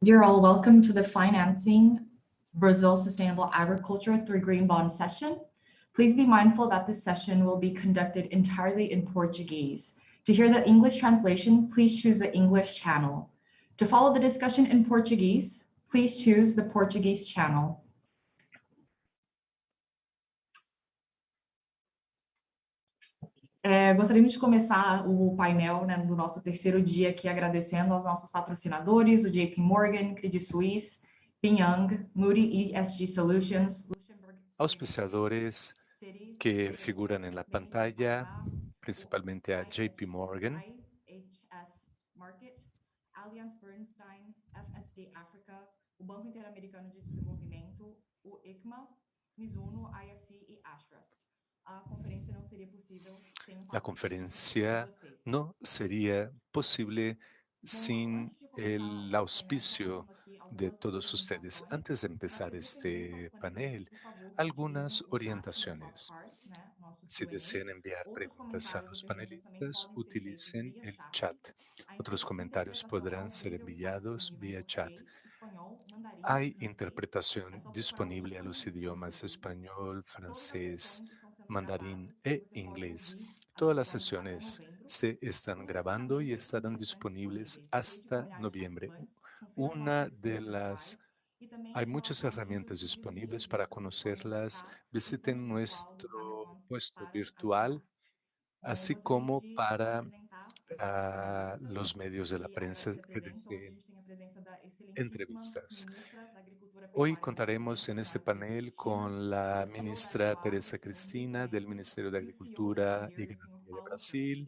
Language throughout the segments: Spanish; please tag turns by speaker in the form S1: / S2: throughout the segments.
S1: Dear all, welcome to the Financing Brazil Sustainable Agriculture through Green Bond session. Please be mindful that this session will be conducted entirely in Portuguese. To hear the English translation, please choose the English channel. To follow the discussion in Portuguese, please choose the Portuguese channel. Gostaríamos de começar o painel do nosso terceiro dia aqui agradecendo aos nossos patrocinadores, o JP Morgan, Credit Suisse, Ping An, Moody ESG Solutions,
S2: Auspiciadores que figuran en la pantalla, principalmente a JP Morgan,
S1: IHS Markit, Allianz Bernstein, FSD Africa, o Banco Interamericano de Desenvolvimento, o ICMA, Mizuno, IFC e Ashtrust.
S2: La conferencia no sería posible sin el auspicio de todos ustedes. Antes de empezar este panel, algunas orientaciones. Si desean enviar preguntas a los panelistas, utilicen el chat. Otros comentarios podrán ser enviados vía chat. Hay interpretación disponible a los idiomas español, francés, mandarín e inglés. Todas las sesiones se están grabando y estarán disponibles hasta noviembre. Hay muchas herramientas disponibles para conocerlas. Visiten nuestro puesto virtual, así como para los medios de la prensa que deseen entrevistas. Hoy contaremos en este panel con la ministra Teresa Cristina del Ministerio de Agricultura y Ganadería de Brasil,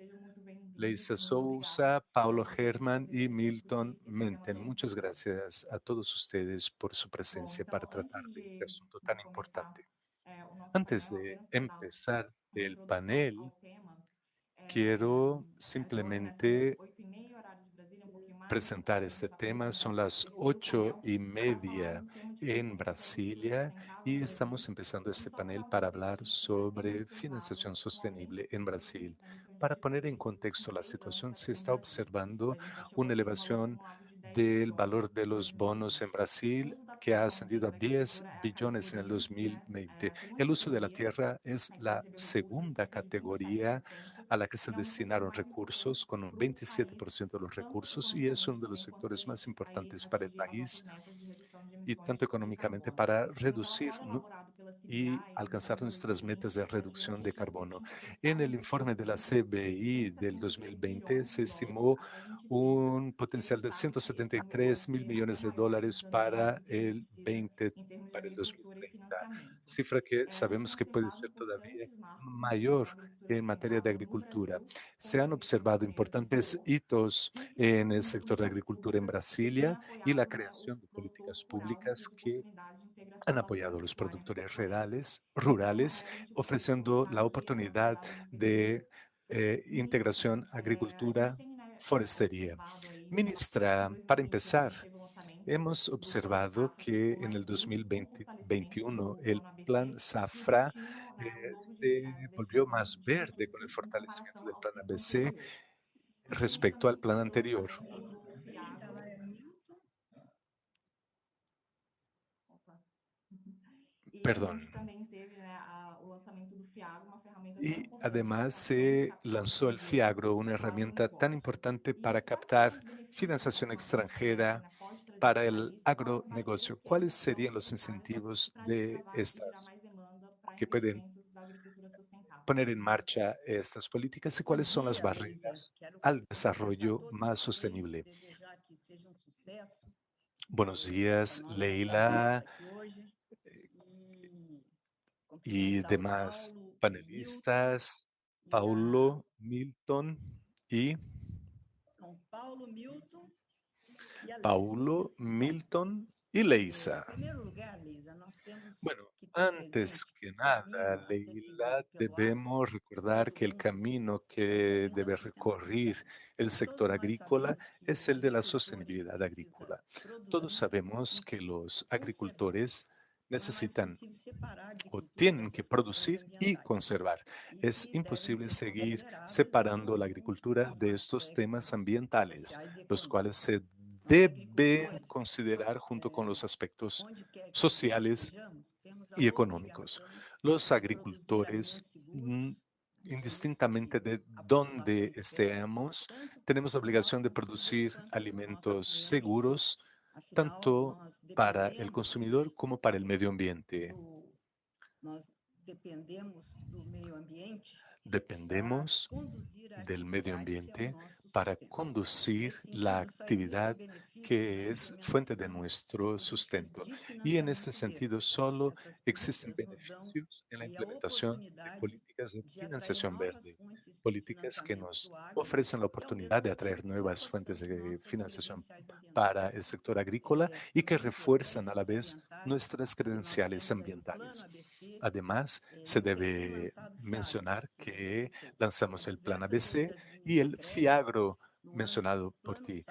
S2: Leisa Souza, Paulo Herman y Milton Menten. Muchas gracias a todos ustedes por su presencia para tratar de este asunto tan importante. Antes de empezar el panel, quiero simplemente presentar este tema. Son las 8:30 en Brasilia y estamos empezando este panel para hablar sobre financiación sostenible en Brasil. Para poner en contexto la situación, se está observando una elevación del valor de los bonos en Brasil que ha ascendido a 10 billones en el 2020. El uso de la tierra es la segunda categoría a la que se destinaron recursos, con un 27% de los recursos, y es uno de los sectores más importantes para el país y tanto económicamente para reducir y alcanzar nuestras metas de reducción de carbono. En el informe de la CBI del 2020 se estimó un potencial de 173 mil millones de dólares para el 2030, cifra que sabemos que puede ser todavía mayor en materia de agricultura. Se han observado importantes hitos en el sector de agricultura en Brasilia y la creación de políticas públicas que han apoyado a los productores rurales, ofreciendo la oportunidad de integración agricultura-forestería. Ministra, para empezar, hemos observado que en el 2021 el plan Safra se volvió más verde con el fortalecimiento del plan ABC respecto al plan anterior. Perdón. Y además se lanzó el FIAGRO, una herramienta tan importante para captar financiación extranjera para el agronegocio. ¿Cuáles serían los incentivos de estas que pueden poner en marcha estas políticas y cuáles son las barreras al desarrollo más sostenible? Buenos días, Leila y demás panelistas, Paulo, Milton y Leisa. Bueno, antes que nada, Leila, debemos recordar que el camino que debe recorrer el sector agrícola es el de la sostenibilidad agrícola. Todos sabemos que los agricultores necesitan o tienen que producir y conservar. Es imposible seguir separando la agricultura de estos temas ambientales, los cuales se deben considerar junto con los aspectos sociales y económicos. Los agricultores, indistintamente de dónde estemos, tenemos la obligación de producir alimentos seguros, tanto para el consumidor como para el medio ambiente. Dependemos del medio ambiente para conducir la actividad que es fuente de nuestro sustento. Y en este sentido, solo existen beneficios en la implementación de políticas de financiación verde, políticas que nos ofrecen la oportunidad de atraer nuevas fuentes de financiación para el sector agrícola y que refuerzan a la vez nuestras credenciales ambientales. Además, se debe mencionar que lanzamos el Plan ABC y el FIAGRO mencionado por ti.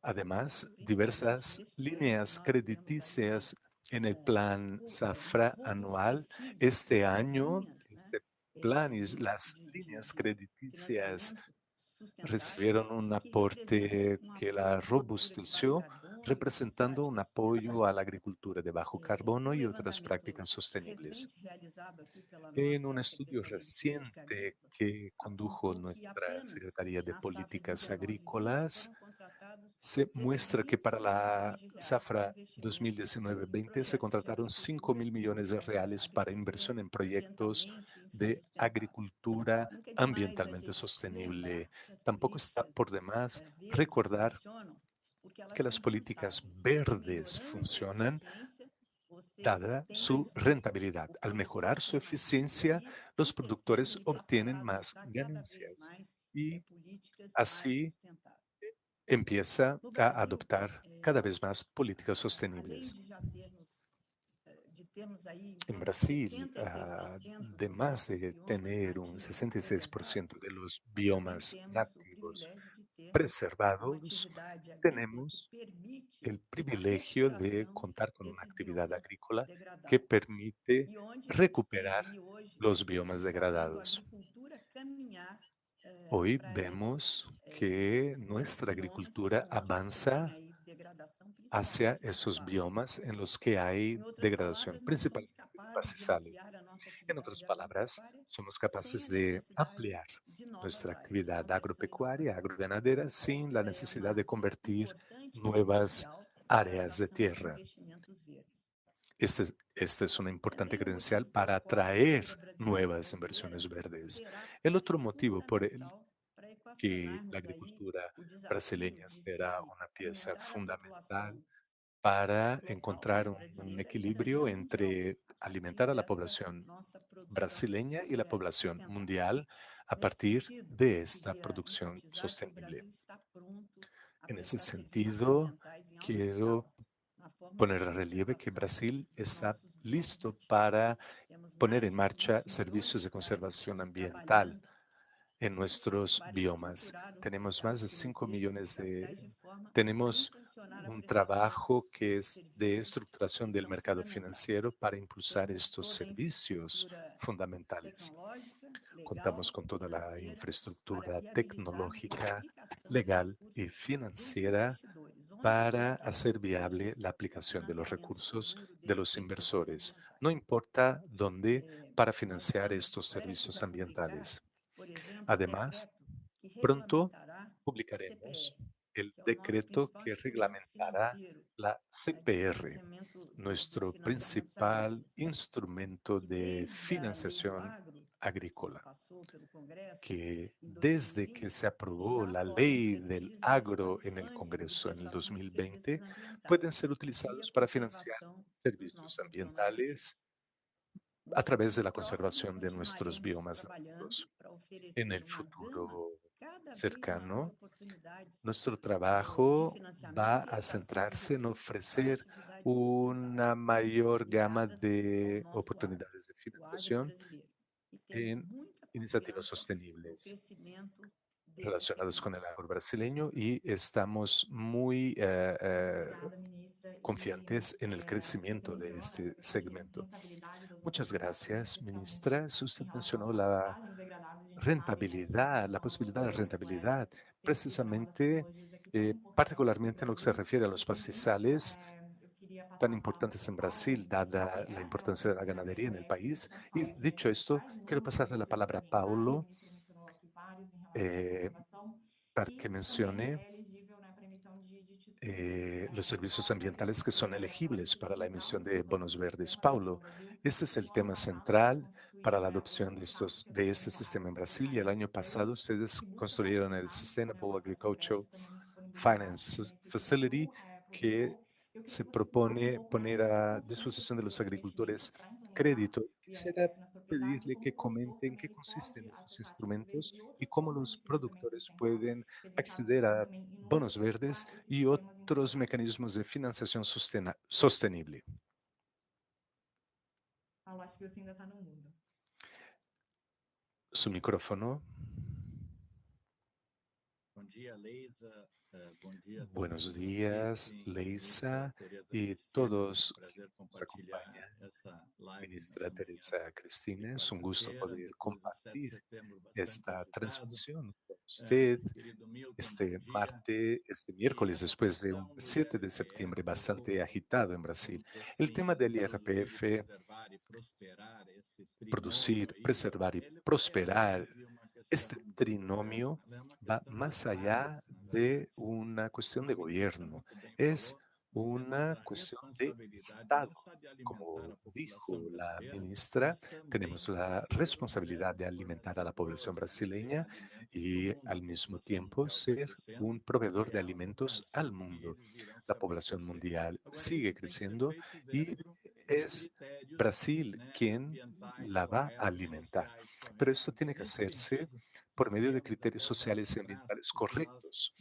S2: Además, diversas líneas crediticias en el Plan Safra anual. Este año, este plan y las líneas crediticias recibieron un aporte que la robusteció, representando un apoyo a la agricultura de bajo carbono y otras prácticas sostenibles. En un estudio reciente que condujo nuestra Secretaría de Políticas Agrícolas, se muestra que para la zafra 2019-20 se contrataron 5.000 millones de reales para inversión en proyectos de agricultura ambientalmente sostenible. Tampoco está por demás recordar que las políticas verdes funcionan dada su rentabilidad. Al mejorar su eficiencia, los productores obtienen más ganancias y así empieza a adoptar cada vez más políticas sostenibles. En Brasil, además de tener un 66% de los biomas nativos preservados, tenemos el privilegio de contar con una actividad agrícola que permite recuperar los biomas degradados. Hoy vemos que nuestra agricultura avanza hacia esos biomas en los que hay degradación, principalmente de pastizales. En otras palabras, somos capaces de ampliar nuestra actividad agropecuaria, agroganadera, sin la necesidad de convertir nuevas áreas de tierra. Este es una importante credencial para atraer nuevas inversiones verdes. El otro motivo por el que la agricultura brasileña será una pieza fundamental para encontrar un equilibrio entre alimentar a la población brasileña y la población mundial a partir de esta producción sostenible. En ese sentido, quiero poner a relieve que Brasil está listo para poner en marcha servicios de conservación ambiental en nuestros biomas. Tenemos más de 5 millones de... Tenemos un trabajo que es de estructuración del mercado financiero para impulsar estos servicios fundamentales. Contamos con toda la infraestructura tecnológica, legal y financiera para hacer viable la aplicación de los recursos de los inversores, no importa dónde, para financiar estos servicios ambientales. Además, pronto publicaremos el decreto que reglamentará la CPR, nuestro principal instrumento de financiación agrícola, que desde que se aprobó la ley del agro en el Congreso en el 2020, pueden ser utilizados para financiar servicios ambientales a través de la conservación de nuestros biomas nativos. En el futuro cercano, nuestro trabajo va a centrarse en ofrecer una mayor gama de oportunidades de financiación en iniciativas sostenibles relacionadas con el agro brasileño y estamos muy
S1: Obrigada, ministra.
S2: confiantes en el crecimiento de este segmento. Muchas gracias, ministra. Usted
S1: Em relação
S2: mencionó
S1: às pastagens degradadas, a gente sabe, né, que
S2: rentabilidad, la
S1: são
S2: posibilidad de
S1: valores
S2: rentabilidad.
S1: que a
S2: Precisamente
S1: tecnologias aqui
S2: particularmente en lo que se refiere a los pastizales,
S1: Eu queria
S2: tan
S1: passar a palavra
S2: importantes en
S1: para o Paulo
S2: Brasil, dada la
S1: Xavier,
S2: importancia de la ganadería en el país. Y
S1: transparente e
S2: dicho esto, quiero
S1: transparente,
S2: pasarle la palabra a
S1: ambiental, e o
S2: Paulo
S1: ministro mencionou aqui vários em relação à
S2: eh,
S1: conservação,
S2: para que
S1: que também
S2: mencione
S1: é elegível, né, para emissão de títulos
S2: los servicios ambientales que son elegibles para la emisión de
S1: ambiental
S2: bonos
S1: do
S2: verdes.
S1: Sistema Agrícola no
S2: Paulo,
S1: Brasil.
S2: este es
S1: E
S2: el
S1: no ano
S2: tema
S1: passado eles
S2: central para la
S1: construíram, né, o
S2: adopción
S1: CAP, que é o
S2: de este
S1: Sustainable
S2: sistema en Brasil, y el
S1: Finance
S2: año pasado
S1: Facility,
S2: ustedes
S1: que busca
S2: construyeron el
S1: facilitar, né, o
S2: Sustainable
S1: acesso ao
S2: Agriculture
S1: crédito também disponibilidade de
S2: Finance
S1: benefícios para
S2: Facility,
S1: o
S2: que
S1: produtor. Eu queria
S2: se
S1: que você explicasse um
S2: propone
S1: pouco mais
S2: poner
S1: como
S2: a
S1: funciona essa
S2: disposición de los
S1: estrutura de investimento
S2: agricultores
S1: para implementar
S2: crédito.
S1: o
S2: Quisiera
S1: IRPF nas propriedades e
S2: pedirle
S1: como
S2: que
S1: o produtor
S2: comente en
S1: também
S2: qué
S1: ele
S2: consisten
S1: pode
S2: estos
S1: acessar títulos verdes
S2: instrumentos
S1: e
S2: y
S1: outras
S2: cómo
S1: formas de
S2: los
S1: financiamento
S2: productores
S1: sustentável,
S2: pueden
S1: que a gente sabe que
S2: acceder
S1: são
S2: a
S1: também
S2: bonos
S1: inúmeros
S2: verdes
S1: para esses
S2: y
S1: sistemas
S2: otros
S1: integrados.
S2: mecanismos de financiación sostenible.
S1: Paulo, acho que você ainda está no mundo.
S2: Su micrófono.
S3: Bom dia, Leisa. Bom dia a
S2: Buenos
S3: todos que
S2: días,
S3: assistem. Ministra
S2: Leisa,
S3: Tereza
S2: y
S3: Cristina, é um
S2: todos
S3: prazer
S2: que nos
S3: compartilhar
S2: acompañan.
S3: essa live
S2: Ministra
S3: nessa manhã
S2: Teresa
S3: de
S2: Cristina, es un gusto
S3: quarta-feira,
S2: poder
S3: depois um 7 de
S2: compartir
S3: setembro bastante
S2: esta
S3: agitado.
S2: transmisión con usted
S3: Querido Milton, bom
S2: este
S3: dia.
S2: martes, este
S3: E
S2: miércoles,
S3: essa
S2: después de un
S3: questão do
S2: 7 de septiembre
S3: IRPF,
S2: bastante agitado en Brasil.
S3: vamos dizer
S2: El tema
S3: assim,
S2: del
S3: produzir e
S2: IRPF,
S3: preservar e prosperar este trinômio
S2: producir,
S3: aí,
S2: preservar y
S3: ele é
S2: prosperar,
S3: além de uma
S2: este
S3: questão de governo,
S2: trinomio
S3: ela é uma
S2: va
S3: questão de
S2: más allá
S3: Estado, na
S2: de
S3: verdade.
S2: una cuestión
S3: Como
S2: de
S3: a ministra
S2: gobierno,
S3: muito bem
S2: es
S3: falou, nós temos
S2: una
S3: a
S2: cuestión de
S3: responsabilidade
S2: Estado.
S3: não só de alimentar
S2: Como
S3: a população
S2: dijo la
S3: brasileira,
S2: ministra,
S3: mas também
S2: tenemos
S3: de
S2: la
S3: ser um
S2: responsabilidad de
S3: grande
S2: alimentar a la población
S3: fornecedor de
S2: brasileña
S3: alimentos para o
S2: y
S3: mundo. A
S2: al mismo
S3: população
S2: tiempo
S3: mundial está
S2: ser
S3: crescendo
S2: un proveedor
S3: e
S2: de
S3: é uma
S2: alimentos al
S3: ocasião que
S2: mundo.
S3: eles irão se
S2: La población
S3: abastecer.
S2: mundial
S3: Agora,
S2: sigue
S3: isso tem que ser
S2: creciendo
S3: feito
S2: y
S3: dentro de
S2: es
S3: critérios,
S2: Brasil
S3: né,
S2: quien
S3: ambientais
S2: la va a
S3: corretos,
S2: alimentar.
S3: sociais
S2: Pero
S3: corretos.
S2: esto
S3: Então,
S2: tiene que
S3: nesse
S2: hacerse
S3: sentido,
S2: por
S3: nós
S2: medio de
S3: criamos
S2: criterios
S3: até 10
S2: sociales y
S3: atrás
S2: ambientales
S3: o que nós
S2: correctos.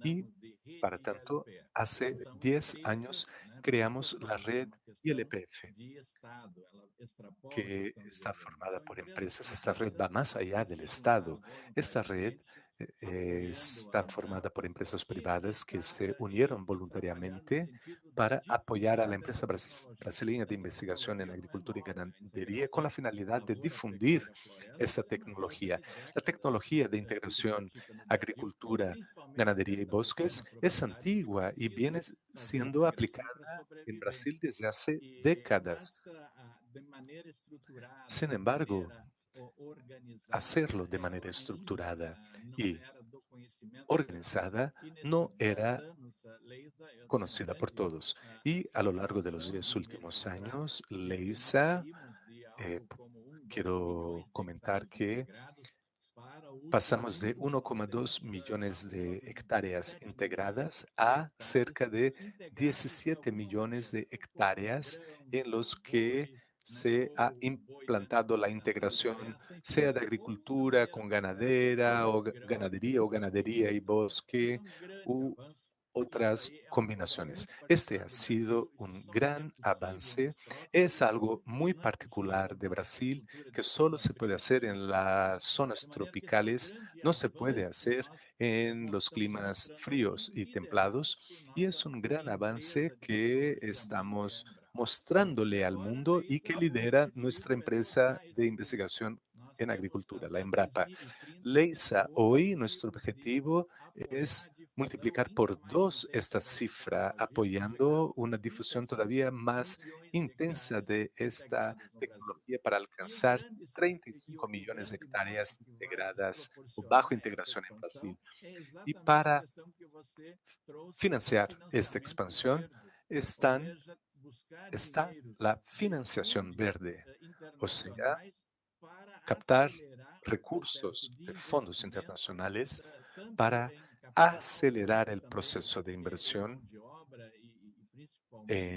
S2: Y
S3: denominamos de
S2: para
S3: rede
S2: tanto,
S3: ILPF.
S2: hace
S3: São
S2: 10 años
S3: empresas, né, por isso que eu
S2: creamos la
S3: falo que é
S2: red
S3: uma questão
S2: ILPF,
S3: de Estado, ela extrapola a
S2: que
S3: questão do
S2: está
S3: governo.
S2: formada
S3: São
S2: por
S3: empresas
S2: empresas. Esta red va
S3: privadas
S2: más
S3: que
S2: allá del
S3: se
S2: Estado.
S3: juntaram
S2: Esta red
S3: voluntariamente, apoiando a
S2: está formada por
S3: Embrapa
S2: empresas
S3: e
S2: privadas que
S3: está
S2: se unieron
S3: e trabalhar no
S2: voluntariamente
S3: sentido da
S2: para apoyar a la
S3: difusão
S2: empresa
S3: dessa tecnologia.
S2: brasileña de
S3: Essa
S2: investigación en
S3: tecnologia não é
S2: agricultura y
S3: nova, a
S2: ganadería con la
S3: integração
S2: finalidad de
S3: lavoura,
S2: difundir
S3: pecuária, floresta,
S2: esta
S3: ela é uma coisa
S2: tecnología.
S3: de
S2: La
S3: décadas
S2: tecnología de
S3: que se
S2: integración
S3: pratica no Brasil,
S2: agricultura,
S3: principalmente
S2: ganadería y
S3: dentro da pequena
S2: bosques es
S3: propriedade que
S2: antigua y
S3: precisa
S2: viene
S3: fazer a
S2: siendo
S3: migração para
S2: aplicada en
S3: sobreviver.
S2: Brasil desde hace décadas.
S3: Mas de maneira estruturada,
S2: Sin
S3: de
S2: embargo,
S3: maneira organizada,
S2: hacerlo de manera
S3: ainda
S2: estructurada
S3: não
S2: y
S3: era do conhecimento geral.
S2: organizada
S3: E nesses
S2: no
S3: 10
S2: era
S3: anos, Leisa, eu tenho a
S2: conocida por
S3: grande
S2: todos. Y a lo largo de los
S3: satisfação
S2: 10
S3: de
S2: últimos
S3: registrar
S2: años,
S3: de que nós
S2: Leisa,
S3: saímos de
S2: eh,
S3: algo como 2
S2: quiero
S3: milhões de
S2: comentar
S3: hectares
S2: que
S3: integrados para hoje
S2: pasamos de
S3: números que nós
S2: 1,2
S3: temos
S2: millones
S3: por
S2: de
S3: volta de
S2: hectáreas
S3: 17 milhões
S2: integradas
S3: de
S2: a
S3: hectares
S2: cerca de
S3: integrados de
S2: 17
S3: alguma
S2: millones
S3: maneira,
S2: de
S3: ou com
S2: hectáreas
S3: grão,
S2: en
S3: com
S2: los que
S3: boi, né,
S2: se ha
S3: ou o boi dentro
S2: implantado la
S3: da
S2: integración,
S3: floresta, enfim,
S2: sea de
S3: ou da
S2: agricultura
S3: maneira
S2: con
S3: correta
S2: ganadera
S3: com grão
S2: o
S3: e
S2: ganadería y
S3: milho. Isso é
S2: bosque
S3: um grande
S2: u
S3: avanço. Isso
S2: otras
S3: aí é uma coisa
S2: combinaciones.
S3: muito
S2: Este ha
S3: particular do
S2: sido
S3: Brasil. Isso
S2: un
S3: só é
S2: gran
S3: possível
S2: avance.
S3: nos trópicos.
S2: Es algo
S3: Isso
S2: muy
S3: não é possível
S2: particular de
S3: na
S2: Brasil
S3: agricultura
S2: que
S3: de
S2: solo
S3: clima
S2: se puede
S3: frio
S2: hacer
S3: como o
S2: en las
S3: tropicano.
S2: zonas
S3: De maneira que esse é o
S2: tropicales,
S3: grande
S2: no se puede
S3: avanço que
S2: hacer
S3: nós
S2: en los
S3: estamos
S2: climas
S3: mostrando ao
S2: fríos
S3: mundo,
S2: y
S3: liderados
S2: templados,
S3: por
S2: y
S3: nossa
S2: es un gran avance
S3: empresa de
S2: que
S3: tecnologia mãe, que é a
S2: estamos
S3: Embrapa.
S2: mostrándole al
S3: Agora,
S2: mundo y que
S3: Leisa, o
S2: lidera nuestra
S3: objetivo é
S2: empresa
S3: dobrar
S2: de
S3: esse número.
S2: investigación
S3: Nós
S2: en
S3: temos
S2: agricultura, la
S3: até
S2: Embrapa.
S3: 2030
S2: Leisa,
S3: o
S2: hoy nuestro
S3: objetivo de
S2: objetivo es
S3: apoiar a difusão
S2: multiplicar
S3: ainda
S2: por
S3: mais
S2: 2 esta
S3: intensa dessa
S2: cifra,
S3: tecnologia para
S2: apoyando
S3: chegarmos a
S2: una difusión
S3: 37
S2: todavía más
S3: milhões de
S2: intensa
S3: hectares
S2: de esta
S3: integrados no Brasil.
S2: tecnología para
S3: E o
S2: alcanzar
S3: grande,
S2: 35 millones de
S3: grande marco
S2: hectáreas
S3: que vai nos
S2: integradas o bajo
S3: proporcionar essa
S2: integración en
S3: expansão
S2: Brasil.
S3: é
S2: Y
S3: exatamente a
S2: para
S3: questão que você trouxe dos
S2: financiar esta
S3: financiamentos
S2: expansión
S3: verdes, ou
S2: están,
S3: seja, buscar
S2: está
S3: dinheiros
S2: la
S3: de
S2: financiación
S3: fundos
S2: verde, o sea,
S3: internacionais para
S2: captar
S3: acelerar o processo
S2: recursos
S3: de
S2: de fondos
S3: investimento,
S2: internacionales
S3: tanto
S2: para
S3: em capital
S2: acelerar
S3: quanto
S2: el
S3: também
S2: proceso de
S3: em mão
S2: inversión
S3: de obra e principalmente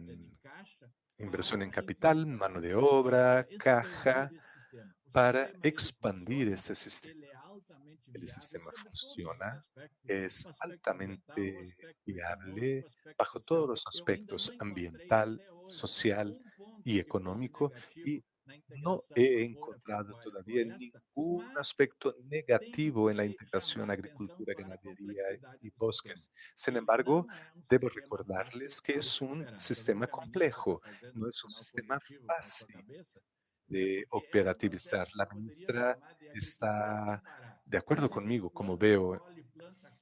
S3: de
S2: en
S3: caixa,
S2: inversión en
S3: para
S2: capital, mano de obra,
S3: expandir
S2: caja,
S3: esse sistema. O
S2: para
S3: sistema ele
S2: expandir
S3: funciona,
S2: este sistema.
S3: ele é altamente
S2: El
S3: viável
S2: sistema
S3: sobre todos os
S2: funciona,
S3: aspectos,
S2: es
S3: o aspecto ambiental, o
S2: altamente
S3: aspecto econômico, o
S2: viable
S3: aspecto
S2: bajo todos
S3: social.
S2: los
S3: Eu ainda
S2: aspectos
S3: não encontrei
S2: ambiental,
S3: até hoje
S2: social
S3: ponto
S2: y
S3: que fosse
S2: económico, y
S3: negativo na
S2: no
S3: integração
S2: he
S3: lavoura,
S2: encontrado
S3: pecuária,
S2: todavía
S3: floresta,
S2: ningún
S3: mas
S2: aspecto
S3: tenho
S2: negativo en la
S3: que
S2: integración
S3: chamar a atenção
S2: agricultura,
S3: para a
S2: ganadería
S3: complexidade
S2: y
S3: do sistema.
S2: bosques. Sin
S3: E
S2: embargo,
S3: não é um
S2: debo
S3: sistema fácil
S2: recordarles que
S3: de
S2: es
S3: se
S2: un
S3: operar. Eu vi
S2: sistema
S3: que a ministra está
S2: complejo,
S3: fazendo
S2: no
S3: um
S2: es un
S3: sinal
S2: sistema
S3: positivo com a sua
S2: fácil
S3: cabeça,
S2: de
S3: porque é um
S2: operativizar.
S3: processo que
S2: La
S3: eu poderia
S2: ministra
S3: chamar de agricultura
S2: está
S3: separada.
S2: de acuerdo
S3: Existe
S2: conmigo, como
S3: planta,
S2: veo.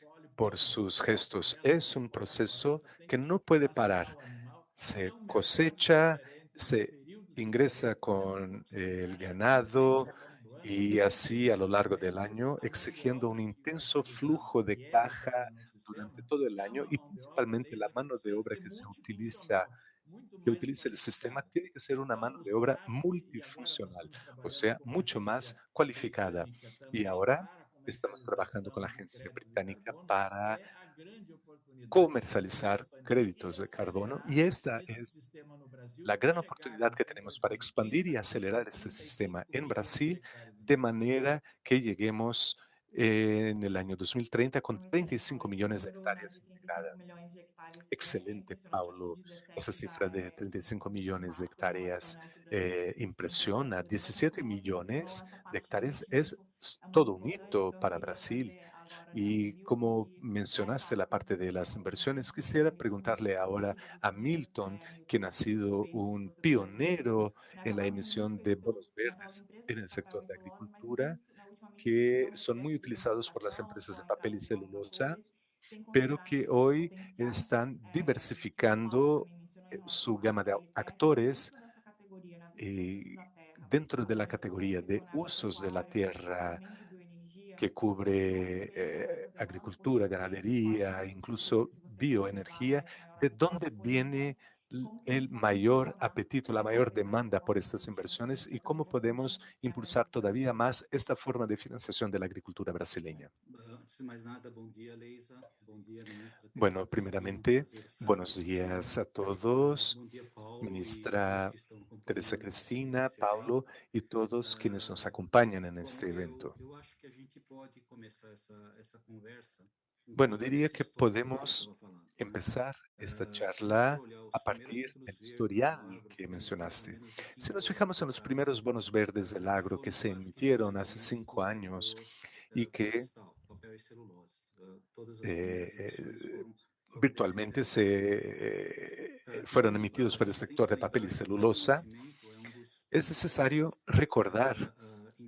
S3: colhe,
S2: por sus gestos. Es un proceso que no puede parar. Se cosecha, se ingresa con el ganado y así a lo largo del año, exigiendo un intenso flujo de caja durante todo el año y principalmente la mano de obra que utiliza el sistema tiene que ser una mano de obra multifuncional, o sea, mucho más cualificada. Y ahora estamos trabajando con la agencia británica para comercializar créditos de carbono y esta es la gran oportunidad que tenemos para expandir y acelerar este sistema en Brasil de manera que lleguemos en el año 2030 con
S1: Um excelente
S2: 35 millones de
S1: número, mais
S2: hectáreas
S1: de 35
S2: integradas.
S1: milhões de hectares
S2: Excelente,
S1: impressionante. O
S2: Paulo.
S1: artigo
S2: Esa
S1: 17
S2: cifra de 35
S1: do
S2: millones de
S1: pacto
S2: hectáreas
S1: internacional que o Brasil
S2: impresiona.
S1: implementou.
S2: 17
S1: Como você mencionou,
S2: millones
S1: essa
S2: de
S1: parte de
S2: hectáreas es
S1: investimento é muito
S2: todo un
S1: importante,
S2: hito
S1: então eu
S2: para
S1: queria
S2: Brasil.
S1: trazer agora, né, o
S2: Y
S1: Milton,
S2: como
S1: que vai
S2: mencionaste
S1: dar
S2: la parte de las inversiones, quisiera preguntarle ahora
S1: muito
S2: a
S1: dos
S2: Milton, quien ha
S1: dos
S2: sido
S1: feitos que
S2: un
S1: você trouxe
S2: pionero en la
S1: naquela última
S2: emisión de bonos
S1: naquelas
S2: verdes
S1: empresas
S2: en
S1: de
S2: el
S1: papel
S2: sector
S1: e
S2: de
S1: celulose, mas
S2: agricultura,
S1: muito, né, ultimamente a gente vê
S2: que
S1: uma
S2: son muy utilizados por las
S1: diversificação
S2: empresas
S1: com
S2: de
S1: a
S2: papel y
S1: entrada de novos
S2: celulosa,
S1: atores, sem
S2: pero
S1: considerar
S2: que
S1: ainda o
S2: hoy
S1: potencial
S2: están
S1: que o Paulo
S2: diversificando
S1: também mencionou em
S2: su
S1: relação à
S2: gama de
S1: terra e
S2: actores
S1: dentro dessa categoria, né, dos produtos da terra,
S2: dentro de la
S1: onde também
S2: categoría de
S1: mencionou
S2: usos de la
S1: agropecuária,
S2: tierra
S1: além de bioenergia,
S2: que
S1: qual
S2: cubre
S1: seria essa demanda
S2: agricultura,
S1: português, quais
S2: ganadería,
S1: são os setores
S2: incluso
S1: que você vê
S2: bioenergía,
S1: maior
S2: de dónde
S1: apetite por
S2: viene
S1: elas, como que a
S2: el
S1: gente pode
S2: mayor
S1: impulsionar
S2: apetito, la
S1: essa
S2: mayor demanda por
S1: demanda
S2: estas
S1: e essa
S2: inversiones y
S1: demanda tão
S2: cómo podemos
S1: importante para a
S2: impulsar todavía
S1: agricultura.
S2: más esta forma de financiación de la agricultura brasileña.
S3: Antes de mais nada, bom dia, Leisa. Bom dia, ministra Teresa
S2: Bueno,
S3: Cristina. Um
S2: primeramente,
S3: prazer estar aqui
S2: buenos
S3: com a senhora.
S2: días a todos,
S3: Bom dia, Paulo, e a todos
S2: ministra
S3: que estão
S2: Teresa
S3: acompanhando
S2: Cristina,
S3: esse evento.
S2: Paulo y todos quienes nos acompañan en
S3: Bom,
S2: este evento.
S3: eu acho que a gente pode começar essa conversa
S2: Bueno,
S3: englobando
S2: diría
S3: esse
S2: que
S3: histórico que você
S2: podemos
S3: estava falando, né?
S2: empezar esta
S3: Se você
S2: charla
S3: olhar
S2: a
S3: os primeiros
S2: partir
S3: títulos
S2: del
S3: verdes do
S2: historial
S3: agro,
S2: que
S3: foi mais ou
S2: mencionaste.
S3: menos de
S2: Si
S3: 5
S2: nos
S3: anos
S2: fijamos en los
S3: atrás,
S2: primeros bonos verdes del
S3: que
S2: agro que
S3: foram
S2: se
S3: quase que
S2: emitieron hace
S3: exclusivamente do
S2: 5 años
S3: setor
S2: y que
S3: florestal, papel e celulose. Todas as
S2: eh,
S3: primeiras edições foram desses
S2: virtualmente
S3: setores.
S2: fueron
S3: Então,
S2: emitidos
S3: a
S2: por el
S3: gente tem
S2: sector
S3: que
S2: de papel
S3: lembrar
S2: y
S3: que o
S2: celulosa,
S3: desconhecimento é um dos
S2: es necesario
S3: principais
S2: recordar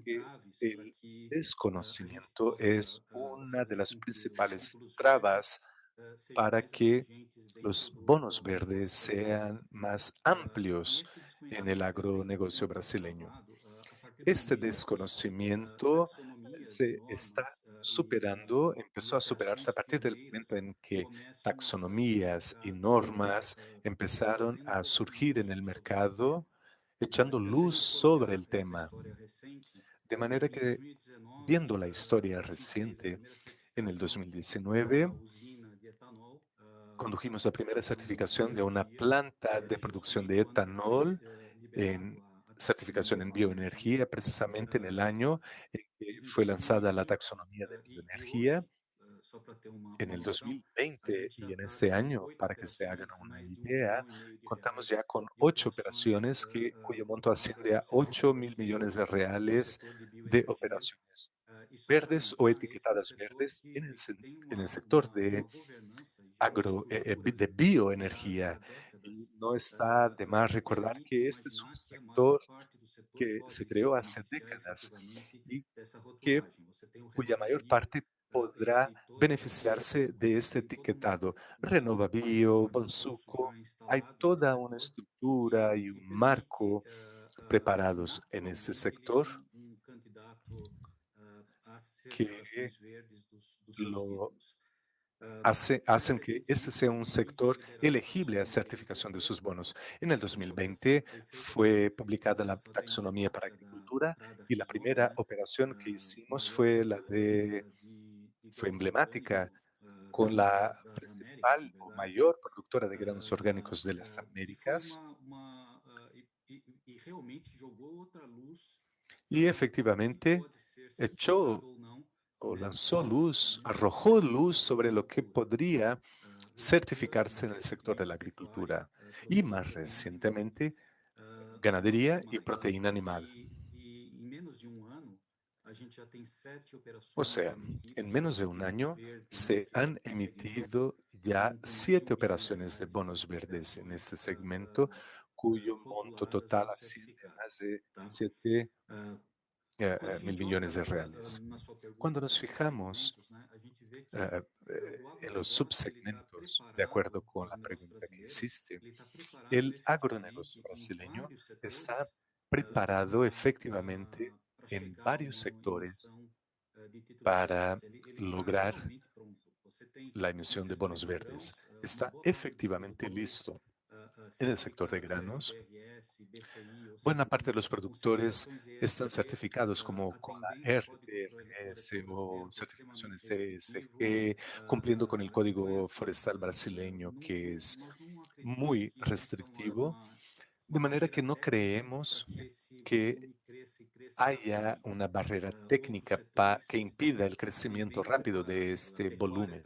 S2: que
S3: entraves para
S2: el
S3: que a gente
S2: desconocimiento es
S3: possa
S2: una de
S3: fazer
S2: las
S3: com que os
S2: principales
S3: títulos verdes
S2: trabas
S3: sejam
S2: para
S3: mais
S2: que
S3: abrangentes dentro
S2: los bonos
S3: do
S2: verdes
S3: nosso país.
S2: sean más
S3: E
S2: amplios
S3: esse
S2: en el
S3: desconhecimento ele está
S2: agronegocio
S3: sendo
S2: brasileño.
S3: agravado a partir do
S2: Este
S3: momento que
S2: desconocimiento
S3: taxonomias e
S2: se está
S3: normas
S2: superando,
S3: e
S2: empezó a superarse a
S3: operações
S2: partir del momento
S3: pioneiras
S2: en que
S3: começam a
S2: taxonomías y
S3: entrar
S2: normas empezaron
S3: trazendo um
S2: a
S3: pouco de
S2: surgir en
S3: luz
S2: el
S3: sobre esse tema.
S2: mercado, echando
S3: E se a
S2: luz
S3: gente for
S2: sobre
S3: olhar
S2: el
S3: essa
S2: tema.
S3: história recente,
S2: De manera
S3: em
S2: que,
S3: 2019,
S2: viendo la historia
S3: a gente fez a
S2: reciente,
S3: primeira
S2: en el
S3: certificação de
S2: 2019,
S3: uma usina de etanol. A
S2: condujimos la primera
S3: certificação ainda não
S2: certificación de
S3: está em
S2: una
S3: dia,
S2: planta de producción
S3: justamente
S2: de
S3: o ano que foi
S2: etanol
S3: liberado
S2: en
S3: a
S2: certificación
S3: taxonomia
S2: en
S3: de bioenergia.
S2: bioenergía, precisamente en el año en que
S3: E em
S2: fue lanzada la
S3: 2020,
S2: taxonomía de
S3: e
S2: bioenergía.
S3: hoje, só para ter
S2: En
S3: uma
S2: el
S3: noção, a
S2: 2020
S3: gente já
S2: y en
S3: está
S2: este
S3: em
S2: año,
S3: 8
S2: para que se hagan
S3: operações,
S2: una
S3: mais de 1,5
S2: idea,
S3: bilhão de
S2: contamos ya
S3: reais
S2: con
S3: de
S2: 8
S3: operações
S2: operaciones cuyo monto
S3: voltadas
S2: asciende
S3: ao
S2: a
S3: setor
S2: 8 mil
S3: florestal
S2: millones de
S3: no
S2: reales
S3: setor de
S2: de
S3: bioenergia.
S2: operaciones
S3: E só para
S2: verdes o
S3: lembrar, esse é um
S2: etiquetadas
S3: setor
S2: verdes en
S3: que tem
S2: en el sector de
S3: uma governança e já uma estrutura
S2: de
S3: criada há
S2: bioenergía. Y
S3: décadas
S2: no está de más
S3: que
S2: recordar
S3: permite
S2: que este es un
S3: imaginar que a maior
S2: sector
S3: parte do setor
S2: que se
S3: pode se
S2: creó hace
S3: beneficiar
S2: décadas
S3: efetivamente
S2: y
S3: dessa
S2: que
S3: rotulagem. Você tem o
S2: cuya mayor
S3: RenovaBio
S2: parte podrá
S3: e
S2: beneficiarse de este
S3: tem toda
S2: etiquetado.
S3: uma estrutura
S2: RenovaBio,
S3: de recursos
S2: Bonsuco,
S3: já
S2: hay
S3: instalado nesse
S2: toda una
S3: setor
S2: estructura y
S3: que
S2: un
S3: permite
S2: marco preparados en este
S3: naturalmente ele é
S2: sector
S3: candidato às
S2: que
S3: certificações verdes dos seus
S2: lo
S3: títulos.
S2: hacen
S3: Nesse
S2: que este
S3: sentido,
S2: sea un
S3: recentemente
S2: sector
S3: foi liberada a
S2: elegible a
S3: taxonomia
S2: certificación de
S3: LPP.
S2: sus bonos. En el
S3: A operação
S2: 2020
S3: foi feita
S2: fue publicada la
S3: operação até
S2: taxonomía para
S3: emblemática da
S2: agricultura
S3: Prada
S2: y la
S3: Resort,
S2: primera
S3: né?
S2: operación que hicimos
S3: Maior
S2: fue la de,
S3: de
S2: fue
S3: grãos
S2: emblemática
S3: orgânicos
S2: con la
S3: das Américas, na
S2: principal o
S3: verdade.
S2: mayor productora de granos orgánicos de las
S3: E foi
S2: Américas.
S3: realmente jogou outra luz
S2: Y
S3: para o que
S2: efectivamente
S3: pode ser
S2: echó
S3: certificado ou não
S2: o lanzó
S3: nessa,
S2: luz,
S3: nesse
S2: arrojó
S3: setor
S2: luz sobre lo que
S3: agricultura.
S2: podría
S3: Lavoura,
S2: certificarse en el sector de la
S3: abastecimento, pecuária,
S2: agricultura y más
S3: produtor e animal.
S2: recientemente
S3: Mas
S2: ganadería y
S3: mais,
S2: proteína animal.
S3: em menos de ano, a gente já tem 7
S2: O
S3: operações
S2: sea, en
S3: emitidas
S2: menos de
S3: de
S2: un
S3: títulos
S2: año
S3: verdes
S2: se
S3: nesse
S2: han
S3: segmento,
S2: emitido ya
S3: com mais de
S2: 7
S3: 1 bilhão de
S2: operaciones de
S3: reais
S2: bonos
S3: de
S2: verdes en este
S3: operações
S2: segmento, cuyo monto
S3: rotuladas
S2: total
S3: ou
S2: asciende a más
S3: certificadas.
S2: de
S3: Tá?
S2: 7
S3: Quando a
S2: mil
S3: gente
S2: millones
S3: olha
S2: de reales.
S3: na sua
S2: Cuando
S3: pergunta para
S2: nos
S3: esses
S2: fijamos
S3: segmentos, né, a gente
S2: en los subsegmentos, de acuerdo con la pregunta que hiciste. El agronegocio brasileño está preparado efectivamente en varios sectores para lograr la emisión de bonos verdes. Está efectivamente listo. En el sector de granos, buena parte de los productores están certificados como con la RDRS o certificaciones ESG, cumpliendo con el Código Forestal brasileño, que es muy restrictivo, de manera que no creemos que haya una barrera técnica que impida el crecimiento rápido de este volumen.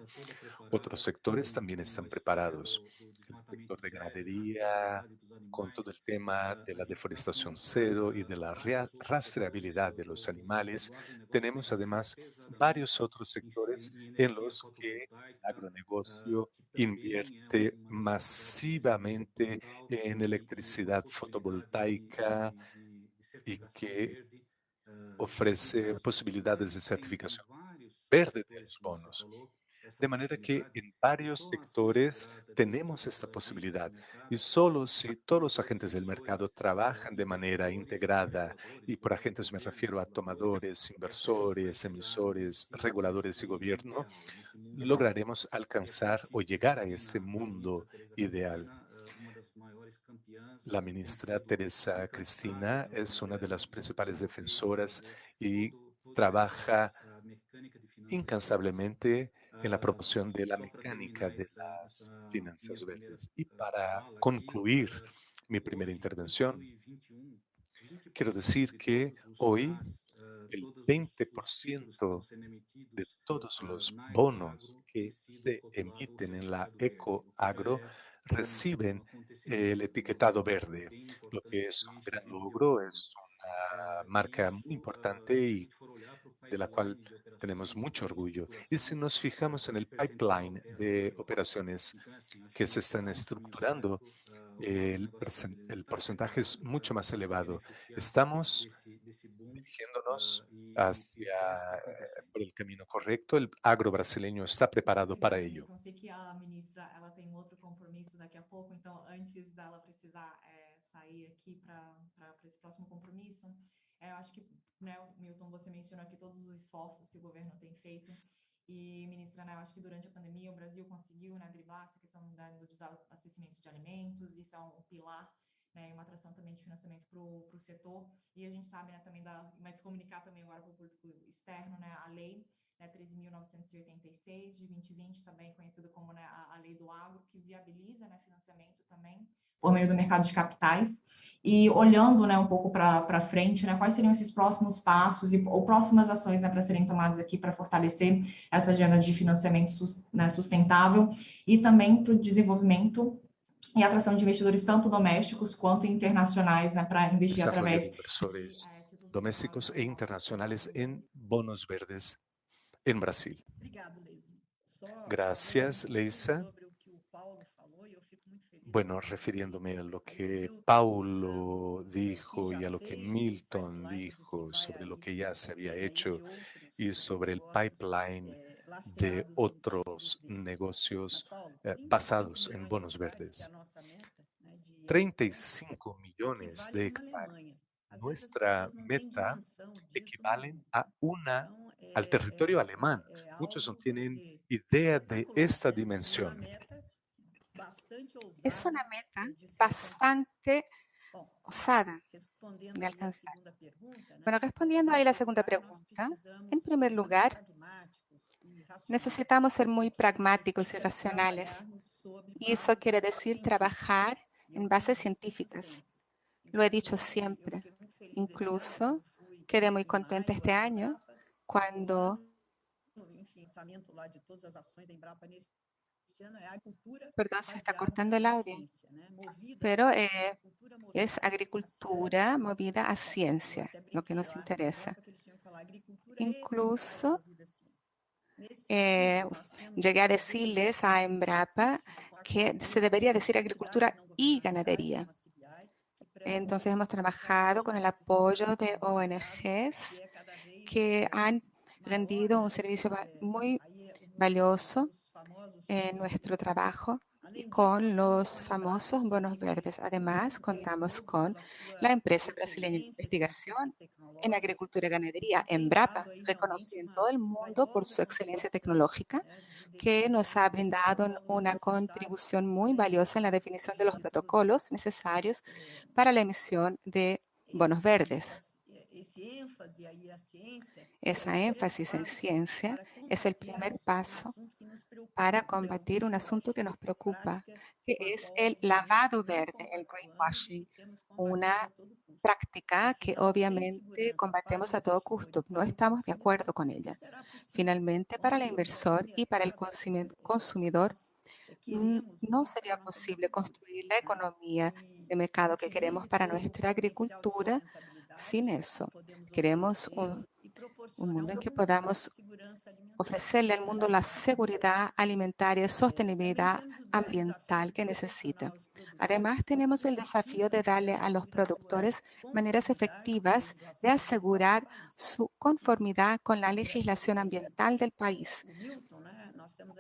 S2: Otros sectores también están preparados. El sector de ganadería, con todo el tema de la deforestación cero y de la rastreabilidad de los animales. Tenemos además varios otros sectores en los que el agronegocio invierte masivamente en electricidad fotovoltaica y que ofrece posibilidades de certificación verde de los bonos. De manera que en varios sectores tenemos esta posibilidad y solo si todos los agentes del mercado trabajan de manera integrada, y por agentes me refiero a tomadores, inversores, emisores, reguladores y gobierno, lograremos alcanzar o llegar a este mundo ideal. La ministra Teresa Cristina es una de las principales defensoras y trabaja incansablemente en la promoción de la mecánica de las finanzas verdes. Y para concluir mi primera intervención, quiero decir que hoy el 20% de todos los bonos que se emiten en la Ecoagro reciben el etiquetado verde, lo que es un gran logro, es una marca muy importante y de la cual tenemos mucho orgullo. Y si nos fijamos en el pipeline de operaciones que se están estructurando, el porcentaje es mucho más elevado. Estamos dirigiéndonos hacia por el camino correcto. El agro brasileño está preparado para
S1: Obrigada,
S2: ello.
S1: Milton. Sei que a ministra ela tem outro compromisso daqui a pouco, então antes dela precisar sair aqui para esse próximo compromisso, eu acho que, né, Milton, você mencionou aqui todos os esforços que o governo tem feito. E, ministra, né, eu acho que durante a pandemia o Brasil conseguiu, né, driblar essa questão do desabastecimento de alimentos, isso é um pilar, né, e uma atração também de financiamento para o setor. E a gente sabe, né, também mas comunicar também agora para o público externo, né, a lei, né, 13.986 de 2020, também conhecido como, né, a lei do agro, que viabiliza, né, financiamento também por meio do mercado de capitais. E olhando, né, um pouco para frente, né, quais seriam esses próximos passos ou próximas ações, né, para serem tomadas aqui para fortalecer essa agenda de financiamento sustentável e também para o desenvolvimento e atração de investidores tanto domésticos quanto internacionais, né, para investir
S2: Desarrollo de
S1: através
S2: inversores domésticos e internacionales en bonos verdes en Brasil. Gracias, Leisa. Bueno, refiriéndome a lo que Paulo dijo y a lo que Milton dijo sobre lo que ya se había hecho y sobre el pipeline de otros negocios basados en bonos verdes. 35 millones de hectáreas. Nuestra meta equivalen al territorio alemán. Muchos no tienen idea de esta dimensión.
S4: Es una meta bastante osada de alcanzar. Bueno, respondiendo ahí la segunda pregunta, en primer lugar, necesitamos ser muy pragmáticos y racionales. Y eso quiere decir trabajar en bases científicas. Lo he dicho siempre. Incluso quedé muy contenta este año cuando perdón, se está cortando el audio, pero es agricultura movida a ciencia, lo que nos interesa. Incluso llegué a decirles a Embrapa que se debería decir agricultura y ganadería. Entonces hemos trabajado con el apoyo de ONGs que han rendido un servicio muy valioso en nuestro trabajo con los famosos bonos verdes. Además, contamos con la empresa brasileña de investigación en agricultura y ganadería, Embrapa, reconocida en todo el mundo por su excelencia tecnológica, que nos ha brindado una contribución muy valiosa en la definición de los protocolos necesarios para la emisión de bonos verdes. Esa énfasis en ciencia es el primer paso para combatir un asunto que nos preocupa, que es el lavado verde, el greenwashing, una práctica que obviamente combatemos a todo costo. No estamos de acuerdo con ella. Finalmente, para el inversor y para el consumidor, no sería posible construir la economía de mercado que queremos para nuestra agricultura sin eso. Queremos un mundo en que podamos ofrecerle al mundo la seguridad alimentaria, sostenibilidad ambiental que necesita. Además, tenemos el desafío de darle a los productores maneras efectivas de asegurar su conformidad con la legislación ambiental del país.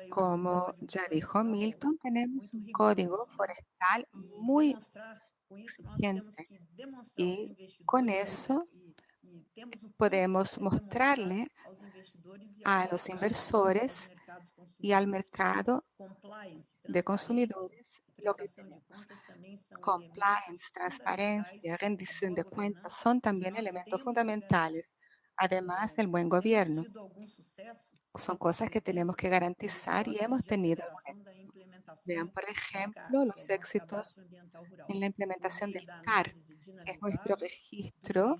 S4: Como ya dijo Milton, tenemos un código forestal muy exigente y con eso podemos mostrarle a los inversores y al mercado de consumidores lo que tenemos. Compliance, transparencia, rendición de cuentas son también elementos fundamentales, además del buen gobierno. Son cosas que tenemos que garantizar y hemos tenido. Vean, por ejemplo, los éxitos en la implementación del CAR, que es nuestro registro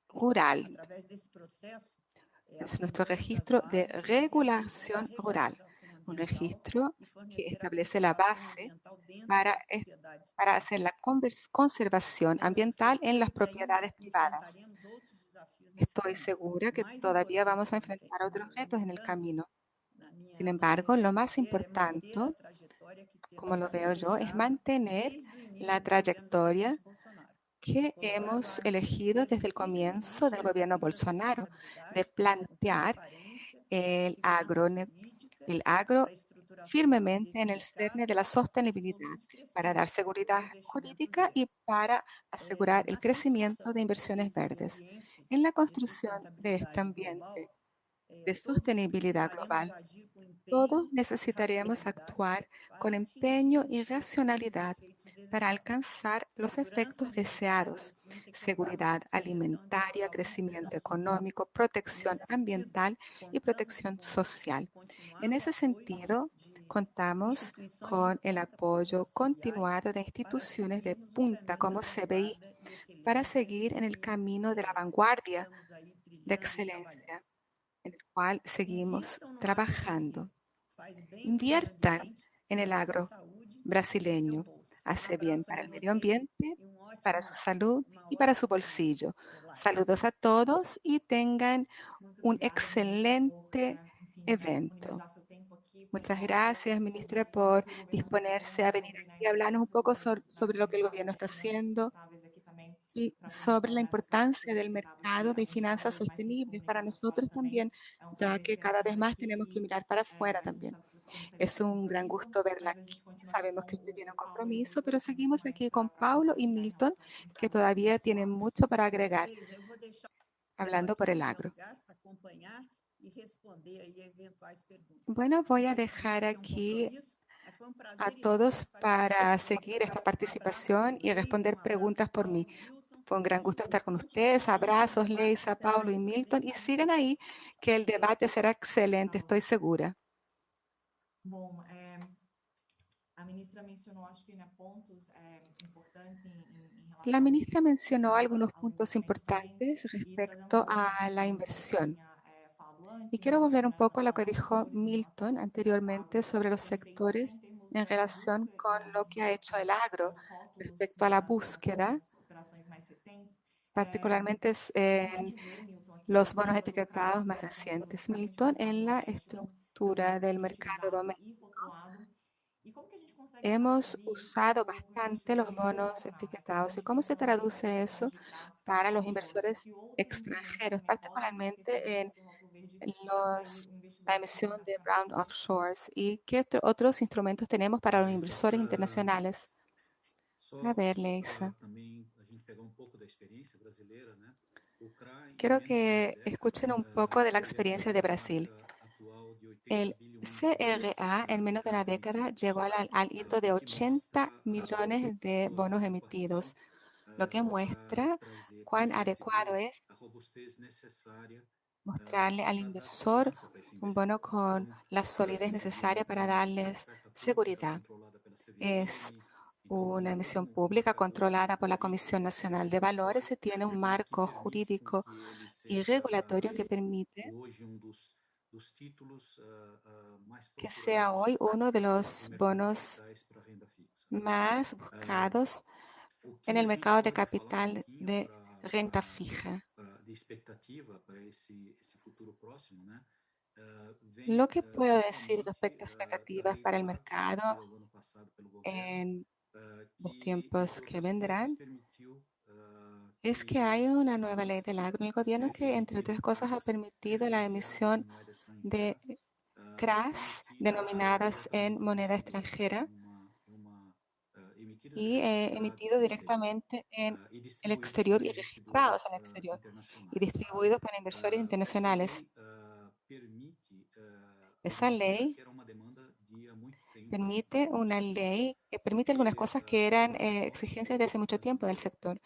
S4: rural. Es nuestro registro de regulación rural, un registro que establece la base para hacer la conservación ambiental en las propiedades privadas. Estoy segura que todavía vamos a enfrentar otros retos en el camino. Sin embargo, lo más importante, como lo veo yo, es mantener la trayectoria que hemos elegido desde el comienzo del gobierno Bolsonaro, de plantear el agro firmemente en el cerne de la sostenibilidad para dar seguridad jurídica y para asegurar el crecimiento de inversiones verdes. En la construcción de este ambiente de sostenibilidad global, todos necesitaremos actuar con empeño y racionalidad para alcanzar los efectos deseados: seguridad alimentaria, crecimiento económico, protección ambiental y protección social. En ese sentido, contamos con el apoyo continuado de instituciones de punta como CBI para seguir en el camino de la vanguardia de excelencia en el cual seguimos trabajando. Inviertan en el agro brasileño. Hace bien para el medio ambiente, para su salud y para su bolsillo. Saludos a todos y tengan un excelente evento. Muchas gracias, ministra, por disponerse a venir aquí a hablarnos un poco sobre lo que el gobierno está haciendo y sobre la importancia del mercado de finanzas sostenibles para nosotros también, ya que cada vez más tenemos que mirar para afuera también. Es un gran gusto verla aquí. Sabemos que usted tiene un compromiso, pero seguimos aquí con Paulo y Milton, que todavía tienen mucho para agregar, hablando por el agro. Bueno, voy a dejar aquí a todos para seguir esta participación y responder preguntas por mí. Fue un gran gusto estar con ustedes. Abrazos, Leisa, Paulo y Milton. Y sigan ahí, que el debate será excelente, estoy segura. La ministra mencionó algunos puntos importantes respecto a la inversión. Y quiero volver un poco a lo que dijo Milton anteriormente sobre los sectores en relación con lo que ha hecho el agro respecto a la búsqueda, particularmente en los bonos etiquetados más recientes. Milton, en la estructura del mercado doméstico, hemos usado bastante los bonos etiquetados. ¿Y cómo se traduce eso para los inversores extranjeros, particularmente en los la emisión de Brown Offshores y qué otros instrumentos tenemos para los inversores internacionales. A ver, Leisa. Quiero que escuchen un poco de la experiencia de Brasil. El CRA en menos de una década llegó al hito de 80 millones de bonos emitidos, lo que muestra cuán adecuado es mostrarle al inversor un bono con la solidez necesaria para darles seguridad. Es una emisión pública controlada por la Comisión Nacional de Valores y tiene un marco jurídico y regulatorio que permite que sea hoy uno de los bonos más buscados en el mercado de capital de renta fija. Lo que puedo decir respecto a expectativas para el mercado en los tiempos que vendrán es que hay una nueva ley del agro en el gobierno que, entre otras cosas, ha permitido la emisión de CRAs denominadas en moneda extranjera y emitidos directamente en el exterior y registrados en el exterior y distribuidos por inversores internacionales. Esa ley permite algunas cosas que eran exigencias de hace mucho tiempo del sector.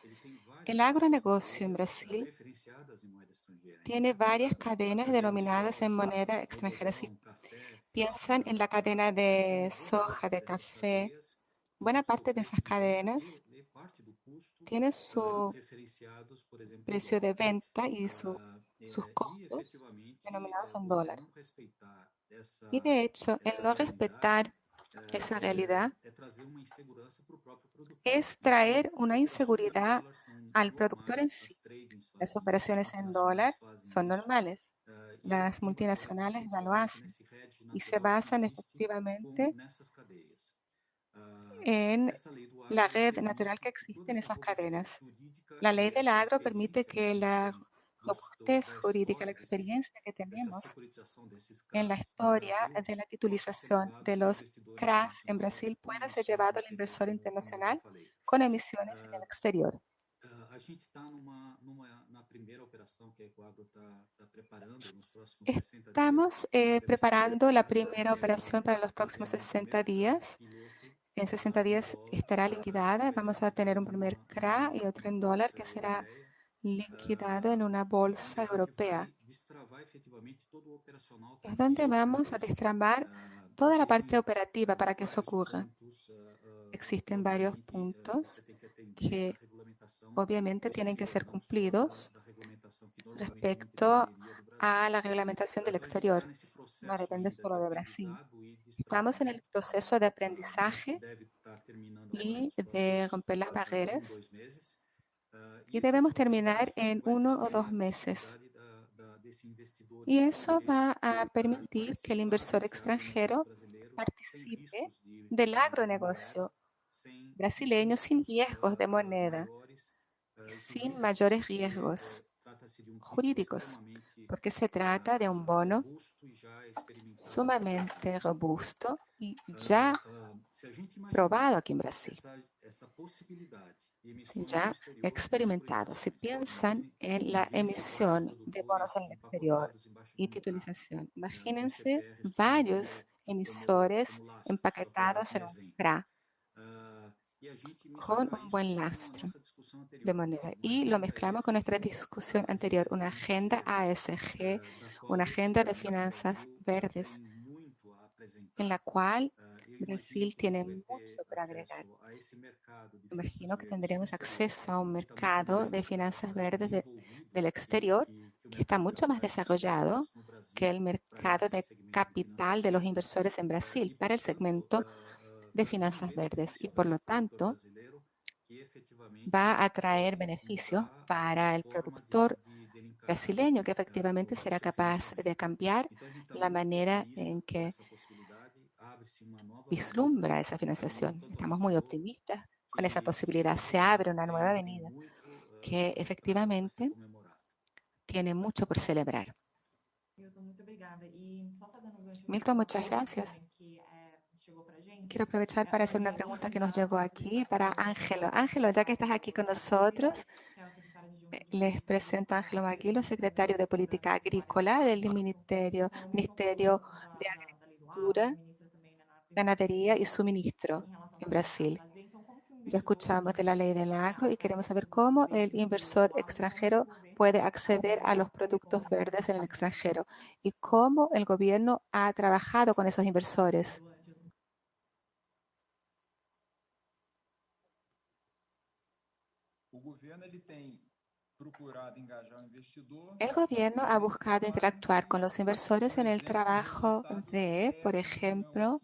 S4: El agronegocio en Brasil tiene varias cadenas denominadas en moneda extranjera. Si piensan en la cadena de soja, de café, buena parte de esas cadenas tiene su precio de venta y sus costos denominados en dólar. Y de hecho, el no respetar esa realidad es traer una inseguridad al productor en sí. Las operaciones en dólar son normales. Las multinacionales ya lo hacen y se basan efectivamente en la red natural que existe en esas cadenas. La ley del agro permite que la robustez jurídica, la experiencia que tenemos en la historia de la titulización de los CRAs en Brasil pueda ser llevado al inversor internacional con emisiones en el exterior. Estamos preparando la primera operación para los próximos 60 días. En 60 días estará liquidada. Vamos a tener un primer CRA y otro en dólar que será liquidado en una bolsa europea. Es donde vamos a destrabar toda la parte operativa para que eso ocurra. Existen varios puntos que obviamente tienen que ser cumplidos respecto a la reglamentación del exterior. No depende solo de Brasil. Estamos en el proceso de aprendizaje y de romper las barreras y debemos terminar en 1 o 2 meses. Y eso va a permitir que el inversor extranjero participe del agronegocio brasileño sin riesgos de moneda, sin mayores riesgos jurídicos, porque se trata de un bono sumamente robusto y ya probado aquí en Brasil, ya experimentado. Si piensan en la emisión de bonos en el exterior y titulización, imagínense varios emisores empaquetados en un CRA con un buen lastro de moneda. Y lo mezclamos con nuestra discusión anterior, una agenda ASG, una agenda de finanzas verdes, en la cual Brasil tiene mucho para agregar. Imagino que tendremos acceso a un mercado de finanzas verdes del exterior que está mucho más desarrollado que el mercado de capital de los inversores en Brasil para el segmento de finanzas verdes y por lo tanto va a traer beneficios para el productor brasileño que efectivamente será capaz de cambiar la manera en que vislumbra esa financiación. Estamos muy optimistas con esa posibilidad. Se abre una nueva avenida que efectivamente tiene mucho por celebrar. Milton, muchas gracias. Quiero aprovechar para hacer una pregunta que nos llegó aquí para Ángelo. Ángelo, ya que estás aquí con nosotros, les presento a Ángelo Maguilo, secretario de Política Agrícola del Ministerio de Agricultura, Ganadería y Suministro en Brasil. Ya escuchamos de la ley del agro y queremos saber cómo el inversor extranjero puede acceder a los productos verdes en el extranjero y cómo el gobierno ha trabajado con esos inversores. El gobierno ha buscado interactuar con los inversores en el trabajo de, por ejemplo,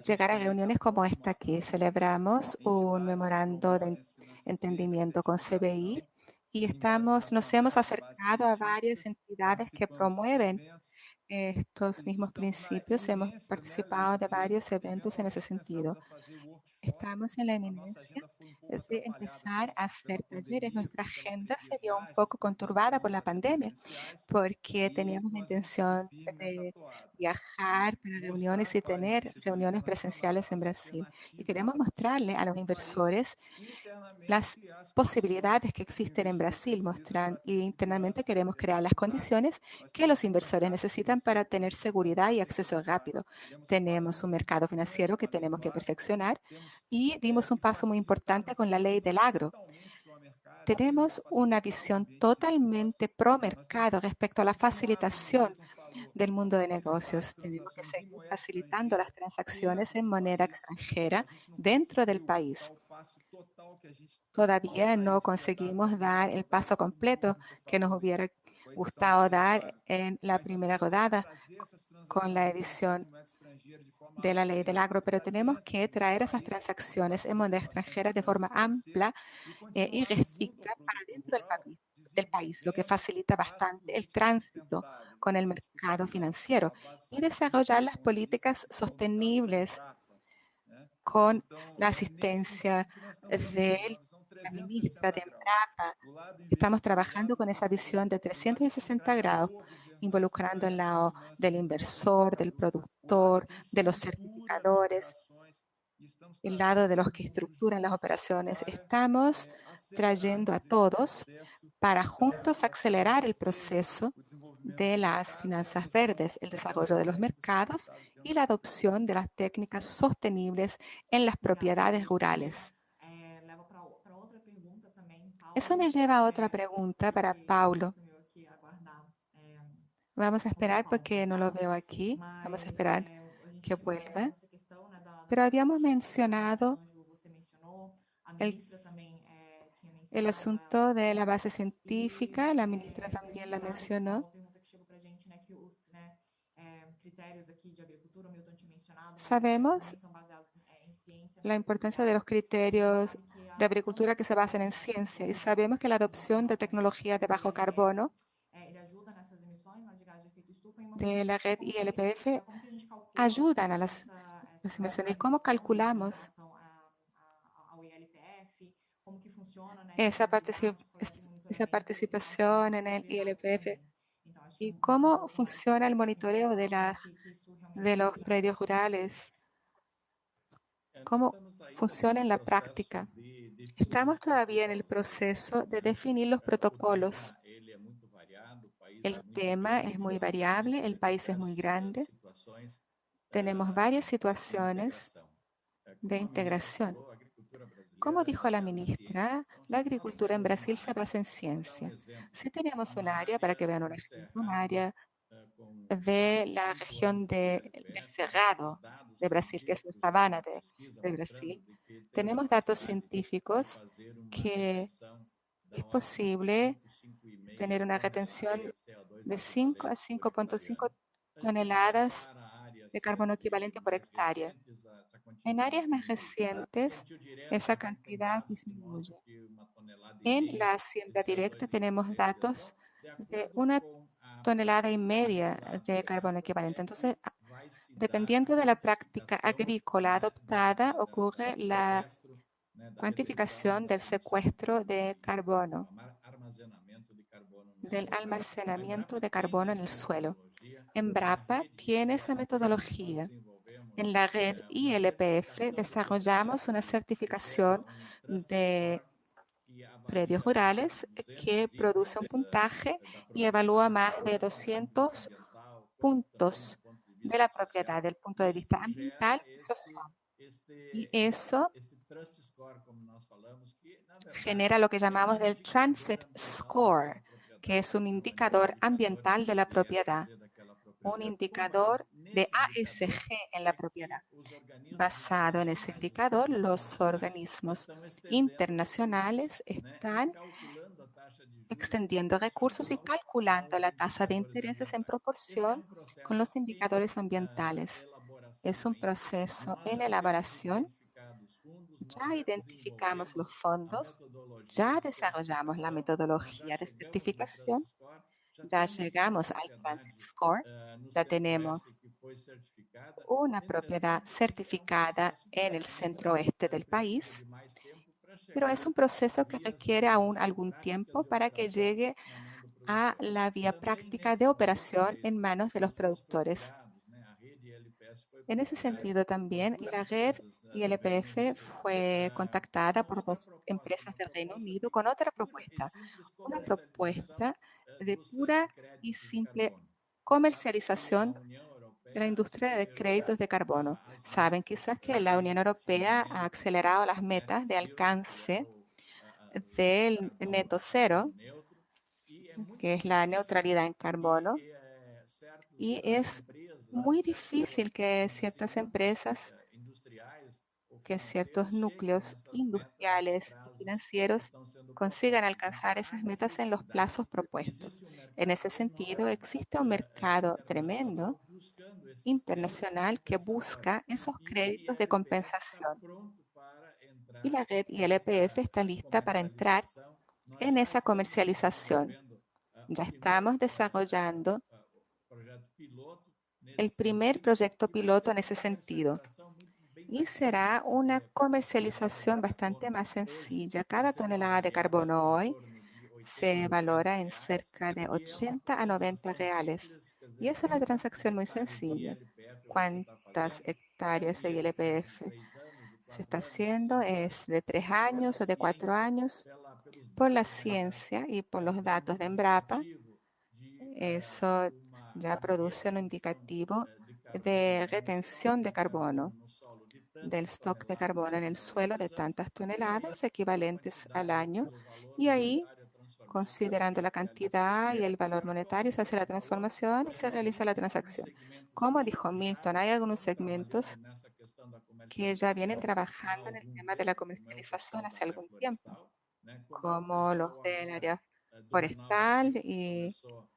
S4: llegar a reuniones como esta aquí. Celebramos un memorando de entendimiento con CBI y nos hemos acercado a varias entidades que promueven estos mismos principios. Hemos participado de varios eventos en ese sentido. Estamos en la eminencia de empezar a hacer talleres. Nuestra agenda se vio un poco conturbada por la pandemia porque teníamos la intención de viajar para reuniones y tener reuniones presenciales en Brasil. Y queremos mostrarle a los inversores las posibilidades que existen en Brasil, y internamente queremos crear las condiciones que los inversores necesitan para tener seguridad y acceso rápido. Tenemos un mercado financiero que tenemos que perfeccionar y dimos un paso muy importante con la ley del agro. Tenemos una visión totalmente pro mercado respecto a la facilitación del mundo de negocios. Tenemos que seguir facilitando las transacciones en moneda extranjera dentro del país. Todavía no conseguimos dar el paso completo que nos hubiera gustado dar en la primera rodada con la edición de la ley del agro, pero tenemos que traer esas transacciones en moneda extranjera de forma amplia y restricta para dentro del país, lo que facilita bastante el tránsito con el mercado financiero y desarrollar las políticas sostenibles con la asistencia de la ministra de Embrapa. Estamos trabajando con esa visión de 360 grados, involucrando el lado del inversor, del productor, de los certificadores, el lado de los que estructuran las operaciones. Estamos trayendo a todos para juntos acelerar el proceso de las finanzas verdes, el desarrollo de los mercados y la adopción de las técnicas sostenibles en las propiedades rurales. Eso me lleva a otra pregunta para Paulo. Vamos a esperar porque no lo veo aquí. Vamos a esperar que vuelva. Pero habíamos mencionado el asunto de la base científica. La ministra también la mencionó. Sabemos la importancia de los criterios de agricultura que se basan en ciencia y sabemos que la adopción de tecnologías de bajo carbono de la red ILPF ayudan a las emisiones. ¿Cómo calculamos esa participación en el ILPF? ¿Y cómo funciona el monitoreo de los predios rurales? ¿Cómo funciona en la práctica? Estamos todavía en el proceso de definir los protocolos. El tema es muy variable, el país es muy grande. Tenemos varias situaciones de integración. Como dijo la ministra, la agricultura en Brasil se basa en ciencia. Si tenemos un área, para que vean un área de la región del Cerrado de Brasil, que es la sabana de Brasil, tenemos datos científicos que es posible tener una retención de 5 a 5.5 toneladas de carbono equivalente por hectárea. En áreas más recientes, esa cantidad disminuye. En la siembra directa tenemos datos de 1,5 toneladas de carbono equivalente. Entonces, dependiendo de la práctica agrícola adoptada, ocurre la cuantificación del secuestro de carbono. del almacenamiento de carbono en el suelo. Embrapa tiene esa metodología. En la red ILPF desarrollamos una certificación de predios rurales que produce un puntaje y evalúa más de 200 puntos de la propiedad desde el punto de vista ambiental y social. Y eso genera lo que llamamos el Transit Score, que es un indicador ambiental de la propiedad, un indicador de ASG en la propiedad. Basado en ese indicador, los organismos internacionales están extendiendo recursos y calculando la tasa de intereses en proporción con los indicadores ambientales. Es un proceso en elaboración. Ya identificamos los fondos, ya desarrollamos la metodología de certificación, ya llegamos al Transit Score, ya tenemos una propiedad certificada en el centro oeste del país, pero es un proceso que requiere aún algún tiempo para que llegue a la vía práctica de operación en manos de los productores. En ese sentido también, la red ILPF fue contactada por 2 empresas del Reino Unido con otra propuesta, una propuesta de pura y simple comercialización de la industria de créditos de carbono. Saben quizás que la Unión Europea ha acelerado las metas de alcance del neto cero, que es la neutralidad en carbono, y es muy difícil que ciertas empresas, que ciertos núcleos industriales y financieros consigan alcanzar esas metas en los plazos propuestos. En ese sentido, existe un mercado tremendo internacional que busca esos créditos de compensación. Y la red ILPF está lista para entrar en esa comercialización. Ya estamos desarrollando el primer proyecto piloto en ese sentido. Y será una comercialización bastante más sencilla. Cada tonelada de carbono hoy se valora en cerca de 80 a 90 reales. Y es una transacción muy sencilla. ¿Cuántas hectáreas de ILPF se está haciendo? ¿Es de 3 años o de 4 años? Por la ciencia y por los datos de Embrapa, eso ya produce un indicativo de retención de carbono, del stock de carbono en el suelo de tantas toneladas equivalentes al año. Y ahí, considerando la cantidad y el valor monetario, se hace la transformación y se realiza la transacción. Como dijo Milton, hay algunos segmentos que ya vienen trabajando en el tema de la comercialización hace algún tiempo, como los del área forestal y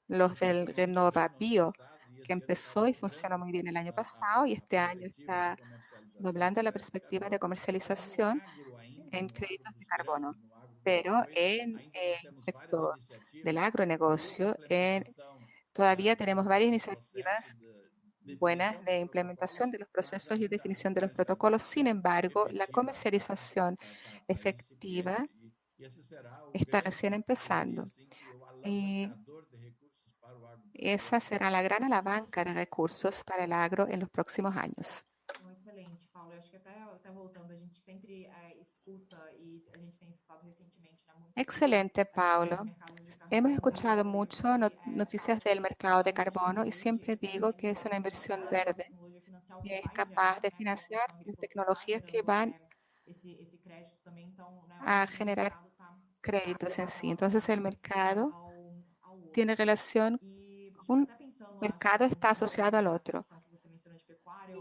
S4: los del Renova Bio, que empezó y funcionó muy bien el año pasado y este año está doblando la perspectiva de comercialización en créditos de carbono. Pero en el sector del agronegocio todavía tenemos varias iniciativas buenas de implementación de los procesos y definición de los protocolos. Sin embargo, la comercialización efectiva está recién empezando. Y esa será la gran alavanca de recursos para el agro en los próximos años.
S1: Excelente, Paulo. Eu acho que até voltando, a gente sempre escuta e a gente tem escutado recentemente, né, muito
S4: Excelente, Paulo.
S1: mercado de carbono.
S4: Hemos escuchado mucho noticias del mercado de carbono y siempre digo que es una inversión verde y es capaz de financiar las tecnologías que van a generar créditos en sí. Entonces el mercado tiene relación, un mercado está asociado al otro.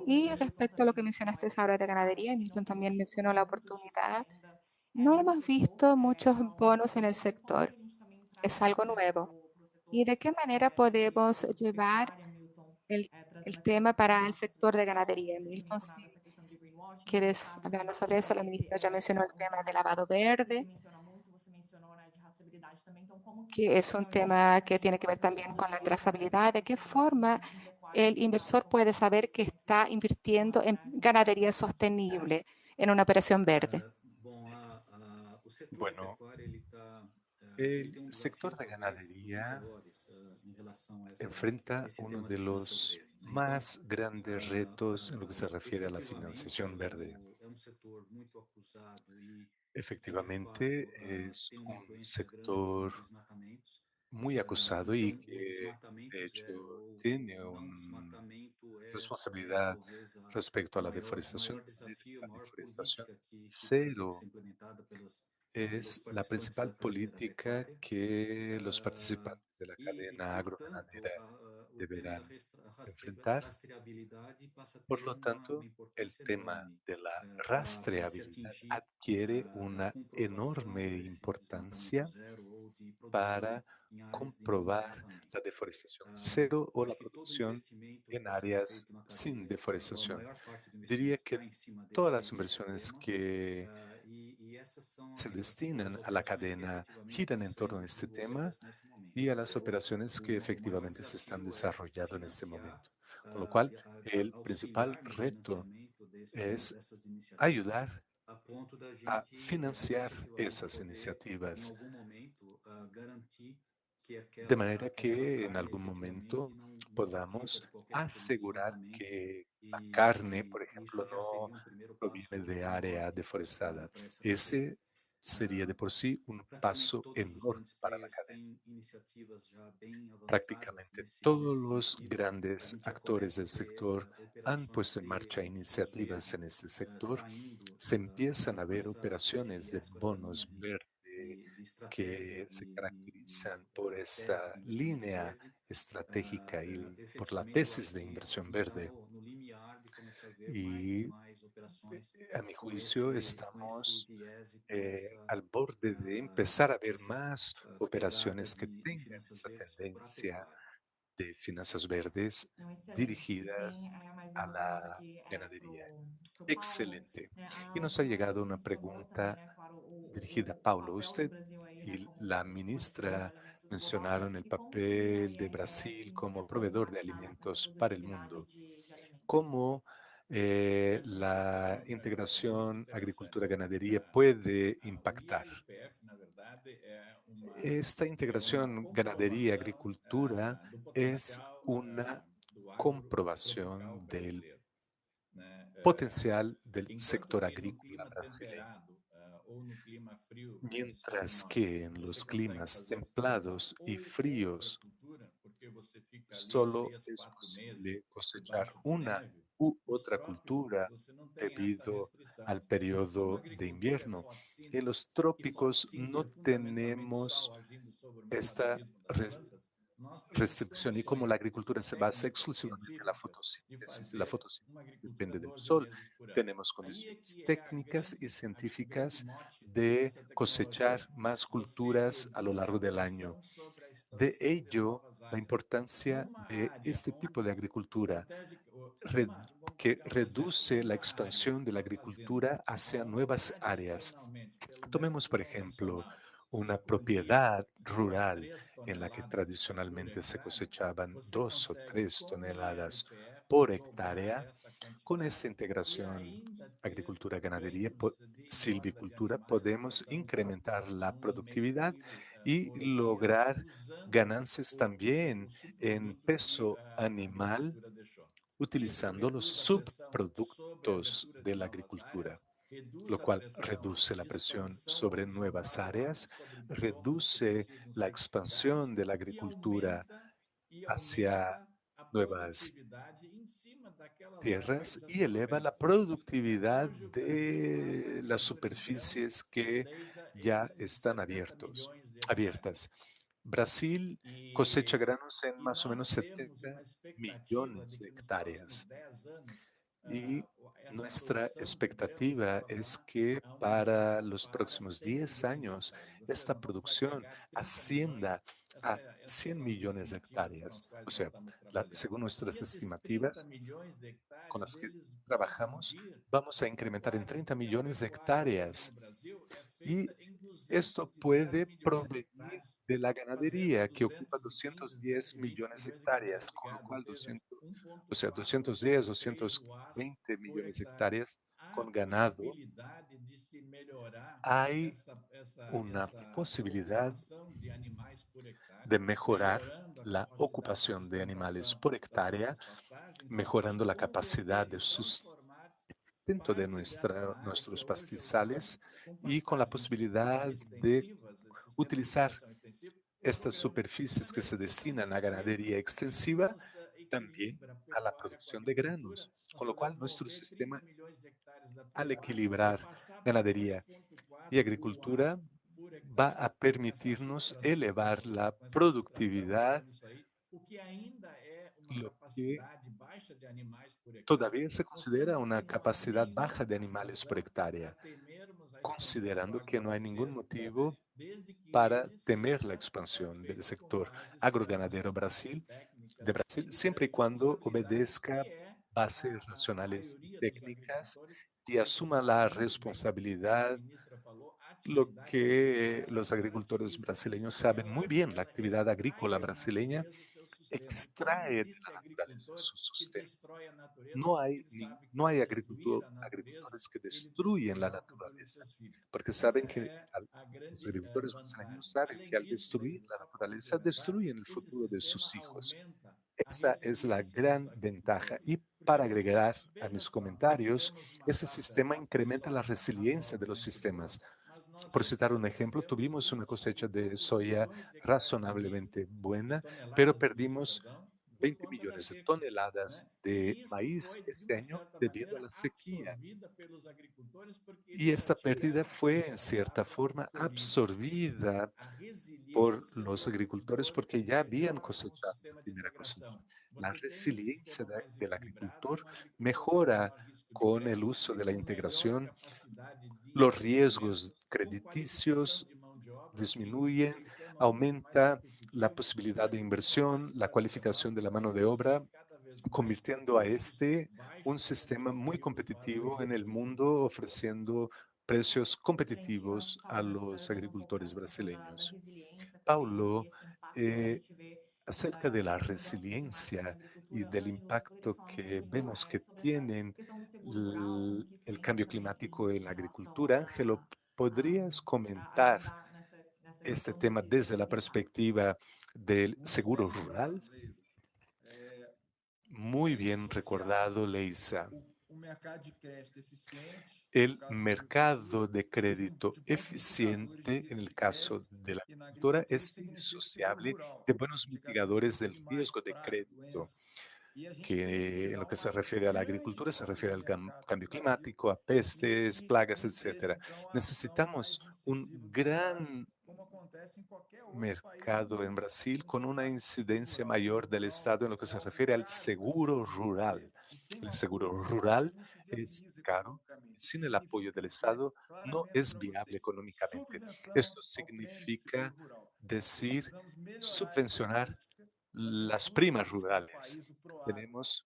S4: Y respecto a lo que mencionaste ahora de ganadería, Milton también mencionó la oportunidad. No hemos visto muchos bonos en el sector. Es algo nuevo. ¿Y de qué manera podemos llevar el tema para el sector de ganadería? Milton, si quieres hablarnos sobre eso, la ministra ya mencionó el tema de lavado verde, que es un tema que tiene que ver también con la trazabilidad. ¿De qué forma el inversor puede saber que está invirtiendo en ganadería sostenible, en una operación verde?
S2: Bueno,
S3: ele
S2: El
S3: tem um
S2: sector
S3: desafio,
S2: de
S3: talvez, dos
S2: ganadería
S3: maiores em relação a
S2: enfrenta
S3: esse
S2: uno
S3: tema
S2: de
S3: de finanças
S2: los
S3: verdes, né? Então,
S2: más grandes retos en lo que se refiere a la
S3: efetivamente,
S2: financiación verde.
S3: é um setor muito acusado e que, de
S2: Efectivamente,
S3: fato,
S2: es
S3: tem uma
S2: un
S3: influência grande em
S2: sector
S3: desmatamentos.
S2: muy acusado y
S3: Então, o
S2: que,
S3: desmatamento
S2: de hecho,
S3: zero ou
S2: tiene
S3: não
S2: una
S3: desmatamento
S2: responsabilidad
S3: talvez
S2: respecto a la
S3: o maior
S2: deforestación verde.
S3: desafio, a
S2: La
S3: maior
S2: deforestación
S3: política que tem que ser
S2: cero
S3: implementada pelos
S2: es la
S3: participantes
S2: principal
S3: da cadeia da
S2: política
S3: pecuária.
S2: que los participantes de la cadena
S3: Portanto,
S2: agroganadera
S3: o tema da
S2: deberán enfrentar.
S3: rastreabilidade passa a
S2: Por
S3: ter
S2: lo
S3: uma
S2: tanto, el
S3: importância
S2: tema
S3: enorme
S2: de la
S3: para se
S2: rastreabilidad
S3: atingir
S2: adquiere
S3: a
S2: una
S3: comprovação
S2: enorme
S3: desse desmatamento
S2: importancia
S3: zero ou de produção
S2: para
S3: em áreas de não
S2: comprobar
S3: desmatamento.
S2: la deforestación cero o
S3: Eu
S2: la
S3: acho que todo
S2: producción
S3: investimento que
S2: en
S3: está sendo
S2: áreas
S3: feito na
S2: sin
S3: cadeia, ou a
S2: deforestación.
S3: maior parte do
S2: Diría
S3: investimento
S2: que
S3: está em cima
S2: todas las
S3: desse
S2: inversiones
S3: tema,
S2: que
S3: e essas são
S2: se
S3: as
S2: destinan a la
S3: operações que
S2: cadena
S3: efetivamente
S2: giran
S3: estão
S2: en torno a
S3: sendo
S2: este tema
S3: desenvolvidas nesse momento.
S2: y a las operaciones que
S3: O maior
S2: efectivamente se están
S3: desafio é
S2: desarrollando en este
S3: financiar,
S2: momento. Por lo cual, el principal
S3: auxiliar no
S2: reto
S3: financiamento
S2: es
S3: dessas iniciativas,
S2: ayudar
S3: a ponto da
S2: a
S3: gente
S2: financiar
S3: efetivamente
S2: esas
S3: poder, em
S2: iniciativas,
S3: algum momento, garantir que
S2: de manera
S3: aquela
S2: que en
S3: carne
S2: algún
S3: efetivamente
S2: momento
S3: não participa
S2: podamos
S3: de qualquer tipo de
S2: asegurar
S3: desmatamento
S2: que la carne, por
S3: e isso
S2: ejemplo,
S3: já
S2: no
S3: seria um primeiro
S2: proviene
S3: passo
S2: de área
S3: enorme
S2: deforestada.
S3: para essa cadeia.
S2: Ese sería de por sí un
S3: Praticamente
S2: paso
S3: todos os
S2: enorme
S3: grandes
S2: para la
S3: players
S2: cadena.
S3: têm iniciativas já bem avançadas
S2: Prácticamente
S3: nesse
S2: todos los
S3: sentido. A
S2: grandes
S3: gente já
S2: actores
S3: começa a
S2: del
S3: ter
S2: sector han
S3: operações
S2: puesto en marcha
S3: de títulos
S2: iniciativas
S3: verde
S2: en este sector.
S3: saindo
S2: Se empiezan a ver
S3: com esse
S2: operaciones de
S3: viés, com essa linha
S2: bonos verde
S3: de estratégia
S2: que se caracterizan por
S3: tese
S2: esta
S3: de investimento
S2: línea
S3: verde,
S2: estratégica y por la
S3: efetivamente eu
S2: tesis
S3: acho
S2: de
S3: que a
S2: inversión
S3: gente está
S2: verde.
S3: no limiar de começar a ver mais e
S2: Y
S3: mais operações
S2: a mi juicio
S3: com esse
S2: estamos
S3: viés e com essa
S2: al borde de empezar a ver
S3: essa
S2: más
S3: pegada
S2: operaciones que
S3: de
S2: tengan
S3: finanças
S2: esa
S3: verdes para a
S2: tendencia
S3: pecuária.
S2: de finanzas verdes
S1: Não, excelente. E tem
S2: dirigidas
S1: mais
S2: a
S1: uma pergunta
S2: la
S1: aqui
S2: ganadería.
S1: pro Paulo,
S2: Excelente.
S1: né?
S2: Y
S1: A
S2: nos ha
S1: Daniela
S2: llegado una
S1: mencionou também,
S2: pregunta
S1: né, claro,
S2: dirigida a Paulo.
S1: papel do
S2: Usted
S1: Brasil aí, né,
S2: y
S1: como
S2: la
S1: fornecedor de
S2: ministra
S1: alimentos global
S2: mencionaron el
S1: e como também
S2: papel
S1: aí a
S2: de
S1: RBS
S2: Brasil como
S1: atuou
S2: proveedor de
S1: nessa
S2: alimentos para el
S1: produtividade
S2: mundo.
S1: de alimentos.
S2: ¿Cómo la
S5: É muito
S2: integración
S5: interessante.
S2: agricultura-ganadería puede
S5: O
S2: impactar?
S5: ILPF, na verdade,
S2: Esta
S5: é uma
S2: integración
S5: comprovação
S2: ganadería-agricultura
S5: do
S2: es
S5: potencial
S2: una
S5: do agro tropical
S2: comprobación del
S5: brasileiro, né?
S2: potencial del
S5: Enquanto
S2: sector
S5: que no
S2: agrícola
S5: clima
S2: brasileño.
S5: temperado ou no clima frio do hemisfério
S2: Mientras
S5: norte,
S2: que en
S5: você
S2: los
S5: consegue
S2: climas
S5: fazer uma
S2: templados y
S5: ou outra
S2: fríos
S5: cultura, porque você fica ali
S2: solo
S5: três,
S2: es
S5: 4 meses
S2: posible cosechar
S5: debaixo da
S2: una
S5: neve,
S2: u
S5: nos
S2: otra
S5: trópicos
S2: cultura
S5: você não tem essa
S2: debido al
S5: restrição. E como a
S2: periodo de
S5: agricultura é
S2: invierno. En
S5: fotossíntese,
S2: los
S5: e
S2: trópicos
S5: fotossíntese
S2: no
S5: é fundamentalmente
S2: tenemos
S5: sol agindo sobre o
S2: esta
S5: metabolismo das plantas, nós temos
S2: restricción, y como la
S5: condições
S2: agricultura se basa
S5: técnicas,
S2: exclusivamente en la
S5: científicas de
S2: fotosíntesis y la
S5: fazer uma
S2: fotosíntesis
S5: agricultura
S2: depende del
S5: 12
S2: sol,
S5: meses por ano.
S2: tenemos
S5: Aí é
S2: condiciones
S5: que é
S2: técnicas y
S5: a grande
S2: científicas
S5: mote
S2: de
S5: dessa
S2: cosechar
S5: tecnologia.
S2: más
S5: Você
S2: culturas a lo
S5: reduz a
S2: largo del año.
S5: pressão sobre a
S2: De
S5: expansão de
S2: ello,
S5: novas
S2: la
S5: áreas.
S2: importancia
S5: Numa
S2: de
S5: área
S2: este tipo de
S5: onde
S2: agricultura
S5: estratégica,
S2: re-
S5: vamos
S2: que
S5: colocar um exemplo,
S2: reduce la
S5: numa área,
S2: expansión de la
S5: numa fazenda,
S2: agricultura hacia
S5: onde
S2: nuevas áreas.
S5: tradicionalmente, pelo
S2: Tomemos,
S5: método
S2: por ejemplo,
S5: convencional, se
S2: una
S5: colhia
S2: propiedad
S5: duas,
S2: rural
S5: três
S2: en la que
S5: toneladas por
S2: tradicionalmente se
S5: hectare,
S2: cosechaban
S5: você
S2: 2 o 3
S5: com o
S2: toneladas
S5: ILPF
S2: por
S5: dobrar
S2: hectárea.
S5: essa
S2: Con esta
S5: quantidade e
S2: integración
S5: ainda ter
S2: agricultura-ganadería,
S5: ganhos de engorda de
S2: silvicultura,
S5: animais em
S2: podemos
S5: relação
S2: incrementar la
S5: um
S2: productividad
S5: meio
S2: y
S5: europeu,
S2: lograr
S5: usando
S2: ganancias también
S5: o
S2: en
S5: subproduto que
S2: peso
S5: a
S2: animal
S5: agricultura deixou. Isso
S2: utilizando los
S5: reduz a pressão sobre a
S2: subproductos
S5: abertura
S2: de
S5: de
S2: la
S5: novas
S2: agricultura,
S5: áreas, reduz
S2: lo
S5: a
S2: cual
S5: pressão
S2: reduce la
S5: de
S2: presión
S5: expansão ao
S2: sobre nuevas
S5: regional
S2: áreas,
S5: norte, sobre biomas que
S2: reduce
S5: precisam
S2: la
S5: ser
S2: expansión
S5: estudados
S2: de la
S5: e
S2: agricultura hacia
S5: aumenta a
S2: nuevas
S5: produtividade em cima daquelas áreas que
S2: tierras
S5: já
S2: y
S5: são
S2: eleva la
S5: abertas.
S2: productividad
S5: Hoje o Brasil, nós
S2: de
S5: temos
S2: las
S5: a previsão
S2: superficies que ya
S5: em
S2: están
S5: 70 milhões de hectares.
S2: abiertas. Brasil cosecha granos en
S5: E
S2: más o menos
S5: nós temos
S2: 70
S5: uma expectativa de
S2: millones de
S5: que nos próximos
S2: hectáreas.
S5: 10 anos
S2: Y
S5: essa
S2: nuestra
S5: produção de granos
S2: expectativa
S5: ela
S2: es
S5: vá
S2: que
S5: aumentar
S2: para los
S5: para
S2: próximos
S5: 100
S2: 10
S5: milhões de
S2: años
S5: hectares. Ou
S2: esta
S5: seja, vai
S2: producción
S5: chegar a 30 milhões.
S2: ascienda a
S5: Essas
S2: 100
S5: são as
S2: millones de
S5: estimativas com as
S2: hectáreas.
S5: quais
S2: O
S5: nós
S2: sea,
S5: estamos trabalhando.
S2: según
S5: E
S2: nuestras
S5: esses 30
S2: estimativas
S5: milhões de
S2: con
S5: hectares,
S2: las que
S5: eles podem
S2: trabajamos,
S5: vir
S2: vamos a
S5: da
S2: incrementar en 30
S5: pecuária, porque a
S2: millones de
S5: pecuária hoje no
S2: hectáreas.
S5: Brasil é
S2: Y
S5: feita em
S2: esto
S5: 210
S2: puede
S5: milhões de
S2: provenir
S5: hectares.
S2: de la
S5: Fazendo
S2: ganadería, que ocupa
S5: 215,
S2: 210
S5: 220
S2: millones de
S5: milhões de cabeça
S2: hectáreas,
S5: de
S2: con lo
S5: gado, ou
S2: cual
S5: seja,
S2: 200, o sea,
S5: 1,4,
S2: 210,
S5: 1,3 UAS
S2: 220
S5: por
S2: millones de
S5: hectare.
S2: hectáreas con ganado, hay una posibilidad de mejorar la ocupación de animales por hectárea, mejorando la capacidad de sustento de nuestros pastizales y con la posibilidad de utilizar estas superficies que se destinan a ganadería extensiva también a la producción de granos, con lo cual nuestro sistema, al equilibrar ganadería y agricultura, va a permitirnos elevar la productividad, lo que todavía se considera una capacidad baja de animales por hectárea, considerando que no hay ningún motivo para temer la expansión del sector agroganadero de Brasil, siempre y cuando obedezca bases racionales y técnicas y asuma la responsabilidad, lo que los agricultores brasileños saben muy bien. La actividad agrícola brasileña extrae de la naturaleza su sustento. No hay agricultores que destruyen la naturaleza, porque saben que los agricultores brasileños saben que al destruir la naturaleza, destruyen el futuro de sus hijos. Esa es la gran ventaja. Y para agregar a mis comentarios, ese sistema incrementa la resiliencia de los sistemas. Por citar un ejemplo, tuvimos una cosecha de soya razonablemente buena, pero perdimos 20 millones de toneladas de maíz este año debido a la sequía. Y esta pérdida fue en cierta forma absorbida por los agricultores porque ya habían cosechado la primera cosecha. La resiliencia del agricultor mejora con el uso de la integración, los riesgos crediticios disminuyen, aumenta la posibilidad de inversión, la cualificación de la mano de obra, convirtiendo a este un sistema muy competitivo en el mundo, ofreciendo precios competitivos a los agricultores brasileños. Paulo, eh, acerca de la resiliencia y del impacto que vemos que tienen el cambio climático en la agricultura, Ángelo, ¿podrías comentar este tema desde la perspectiva del seguro rural? Muy bien recordado, Leisa. El mercado de crédito eficiente, en el caso de la agricultura, es indisociable de buenos mitigadores del riesgo de crédito, que en lo que se refiere a la agricultura se refiere al cambio climático, a pestes, plagas, etcétera. Necesitamos un gran mercado en Brasil con una incidencia mayor del Estado en lo que se refiere al seguro rural. El seguro rural es caro y sin el apoyo del Estado no es viable económicamente. Esto significa decir subvencionar las primas rurales. Tenemos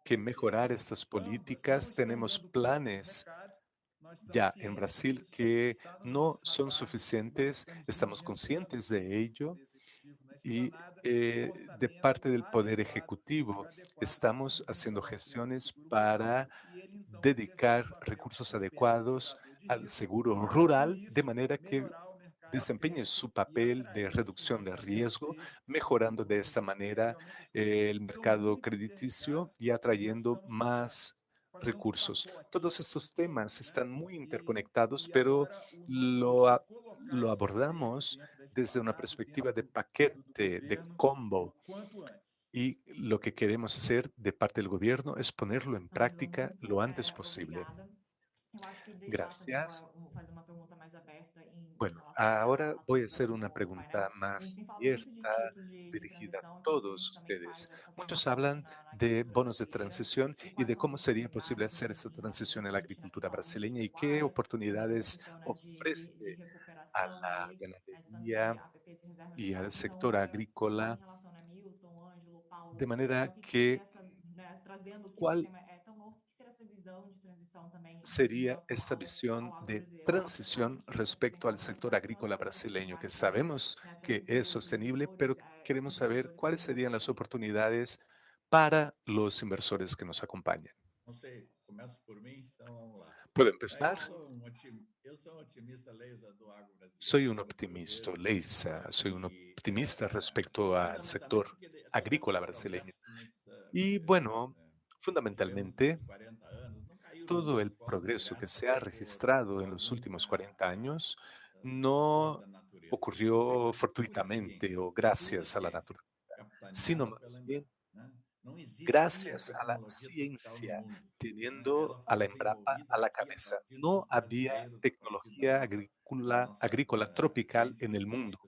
S2: que mejorar estas políticas, tenemos planes ya en Brasil que no son suficientes, estamos conscientes de ello y de parte del Poder Ejecutivo estamos haciendo gestiones para dedicar recursos adecuados al seguro rural de manera que desempeñe su papel de reducción de riesgo, mejorando de esta manera el mercado crediticio y atrayendo más recursos. Todos estos temas están muy interconectados, pero lo abordamos desde una perspectiva de paquete, de combo. Y lo que queremos hacer de parte del gobierno es ponerlo en práctica lo antes posible.
S1: Eu acho que deixar
S2: Gracias.
S1: fazer uma pergunta mais aberta em
S2: Bueno,
S1: relação
S2: ahora
S1: à
S2: voy a hacer
S1: participação
S2: una
S1: do
S2: pregunta
S1: painel. A gente
S2: más
S1: tem falado muito de
S2: abierta,
S1: títulos de
S2: dirigida a
S1: transição, então eu queria
S2: todos
S1: que também
S2: ustedes.
S1: fale dessa
S2: Muchos
S1: formação
S2: hablan
S1: na
S2: de
S1: agricultura
S2: bonos de
S1: brasileira
S2: transición
S1: e
S2: y
S1: quais
S2: de
S1: as
S2: cómo sería posible
S1: oportunidades
S2: hacer esa
S1: de
S2: transición en la
S1: principalmente na
S2: agricultura
S1: questão
S2: brasileña y qué
S1: agropecuária, essa
S2: oportunidades
S1: questão, né, de
S2: ofrece a
S1: recuperação
S2: la
S1: aí, né, tanto de
S2: ganadería
S1: APPs e reservas de
S2: y al
S1: solo.
S2: sector
S1: Então, em
S2: agrícola,
S1: relação, né, Milton, Ângelo,
S2: de
S1: Paulo,
S2: manera
S1: o que que seria
S2: que
S1: essa, né, trazendo que esse
S2: cuál
S1: tema é tão novo, o que seria essa visão de transição também em
S2: sería
S1: relação
S2: esta
S1: ao
S2: visión
S1: agro
S2: de
S1: brasileiro e
S2: transición
S1: agropecuário? Sem
S2: respecto al
S1: falar também
S2: sector
S1: quais são
S2: agrícola
S1: essas
S2: brasileño, que
S1: oportunidades também,
S2: sabemos
S1: né, até
S2: que
S1: mesmo
S2: es
S1: para os
S2: sostenible, pero
S1: investidores,
S2: queremos saber
S1: investidores
S2: cuáles
S1: também
S2: serían las
S1: brasileiros.
S2: oportunidades para los inversores que nos acompañan.
S6: Não sei, começo por mim, então vamos lá.
S2: ¿Puedo
S6: Eu
S2: empezar?
S6: sou eu sou um otimista, Leisa, do agro brasileiro.
S2: Soy un optimista, Leisa, soy un optimista respecto al sector
S6: Fundamentalmente porque até
S2: agrícola
S6: esse
S2: brasileño.
S6: progresso que
S2: Y
S6: nós
S2: bueno,
S6: tivemos
S2: fundamentalmente,
S6: nesses 40 anos não caiu do
S2: todo el
S6: nosso colo de
S2: progreso que
S6: graça
S2: se ha
S6: por
S2: registrado en los últimos 40 años no
S6: da natureza. Ele foi
S2: ocurrió
S6: pura
S2: fortuitamente
S6: ciência,
S2: o
S6: pura
S2: gracias a la
S6: ciência,
S2: naturaleza, sino
S6: capitaneada
S2: más
S6: pela
S2: bien
S6: Embrapa, né? Não existia
S2: gracias a la
S6: tecnologia tropical no
S2: ciencia,
S6: mundo, né?
S2: teniendo
S6: Ela
S2: a
S6: foi
S2: la Embrapa a
S6: desenvolvida
S2: la
S6: aqui a
S2: cabeza.
S6: partir
S2: No
S6: dos
S2: había
S6: brasileiros, a partir
S2: tecnología
S6: da nossa
S2: agrícola tropical en el
S6: gente, dos
S2: mundo,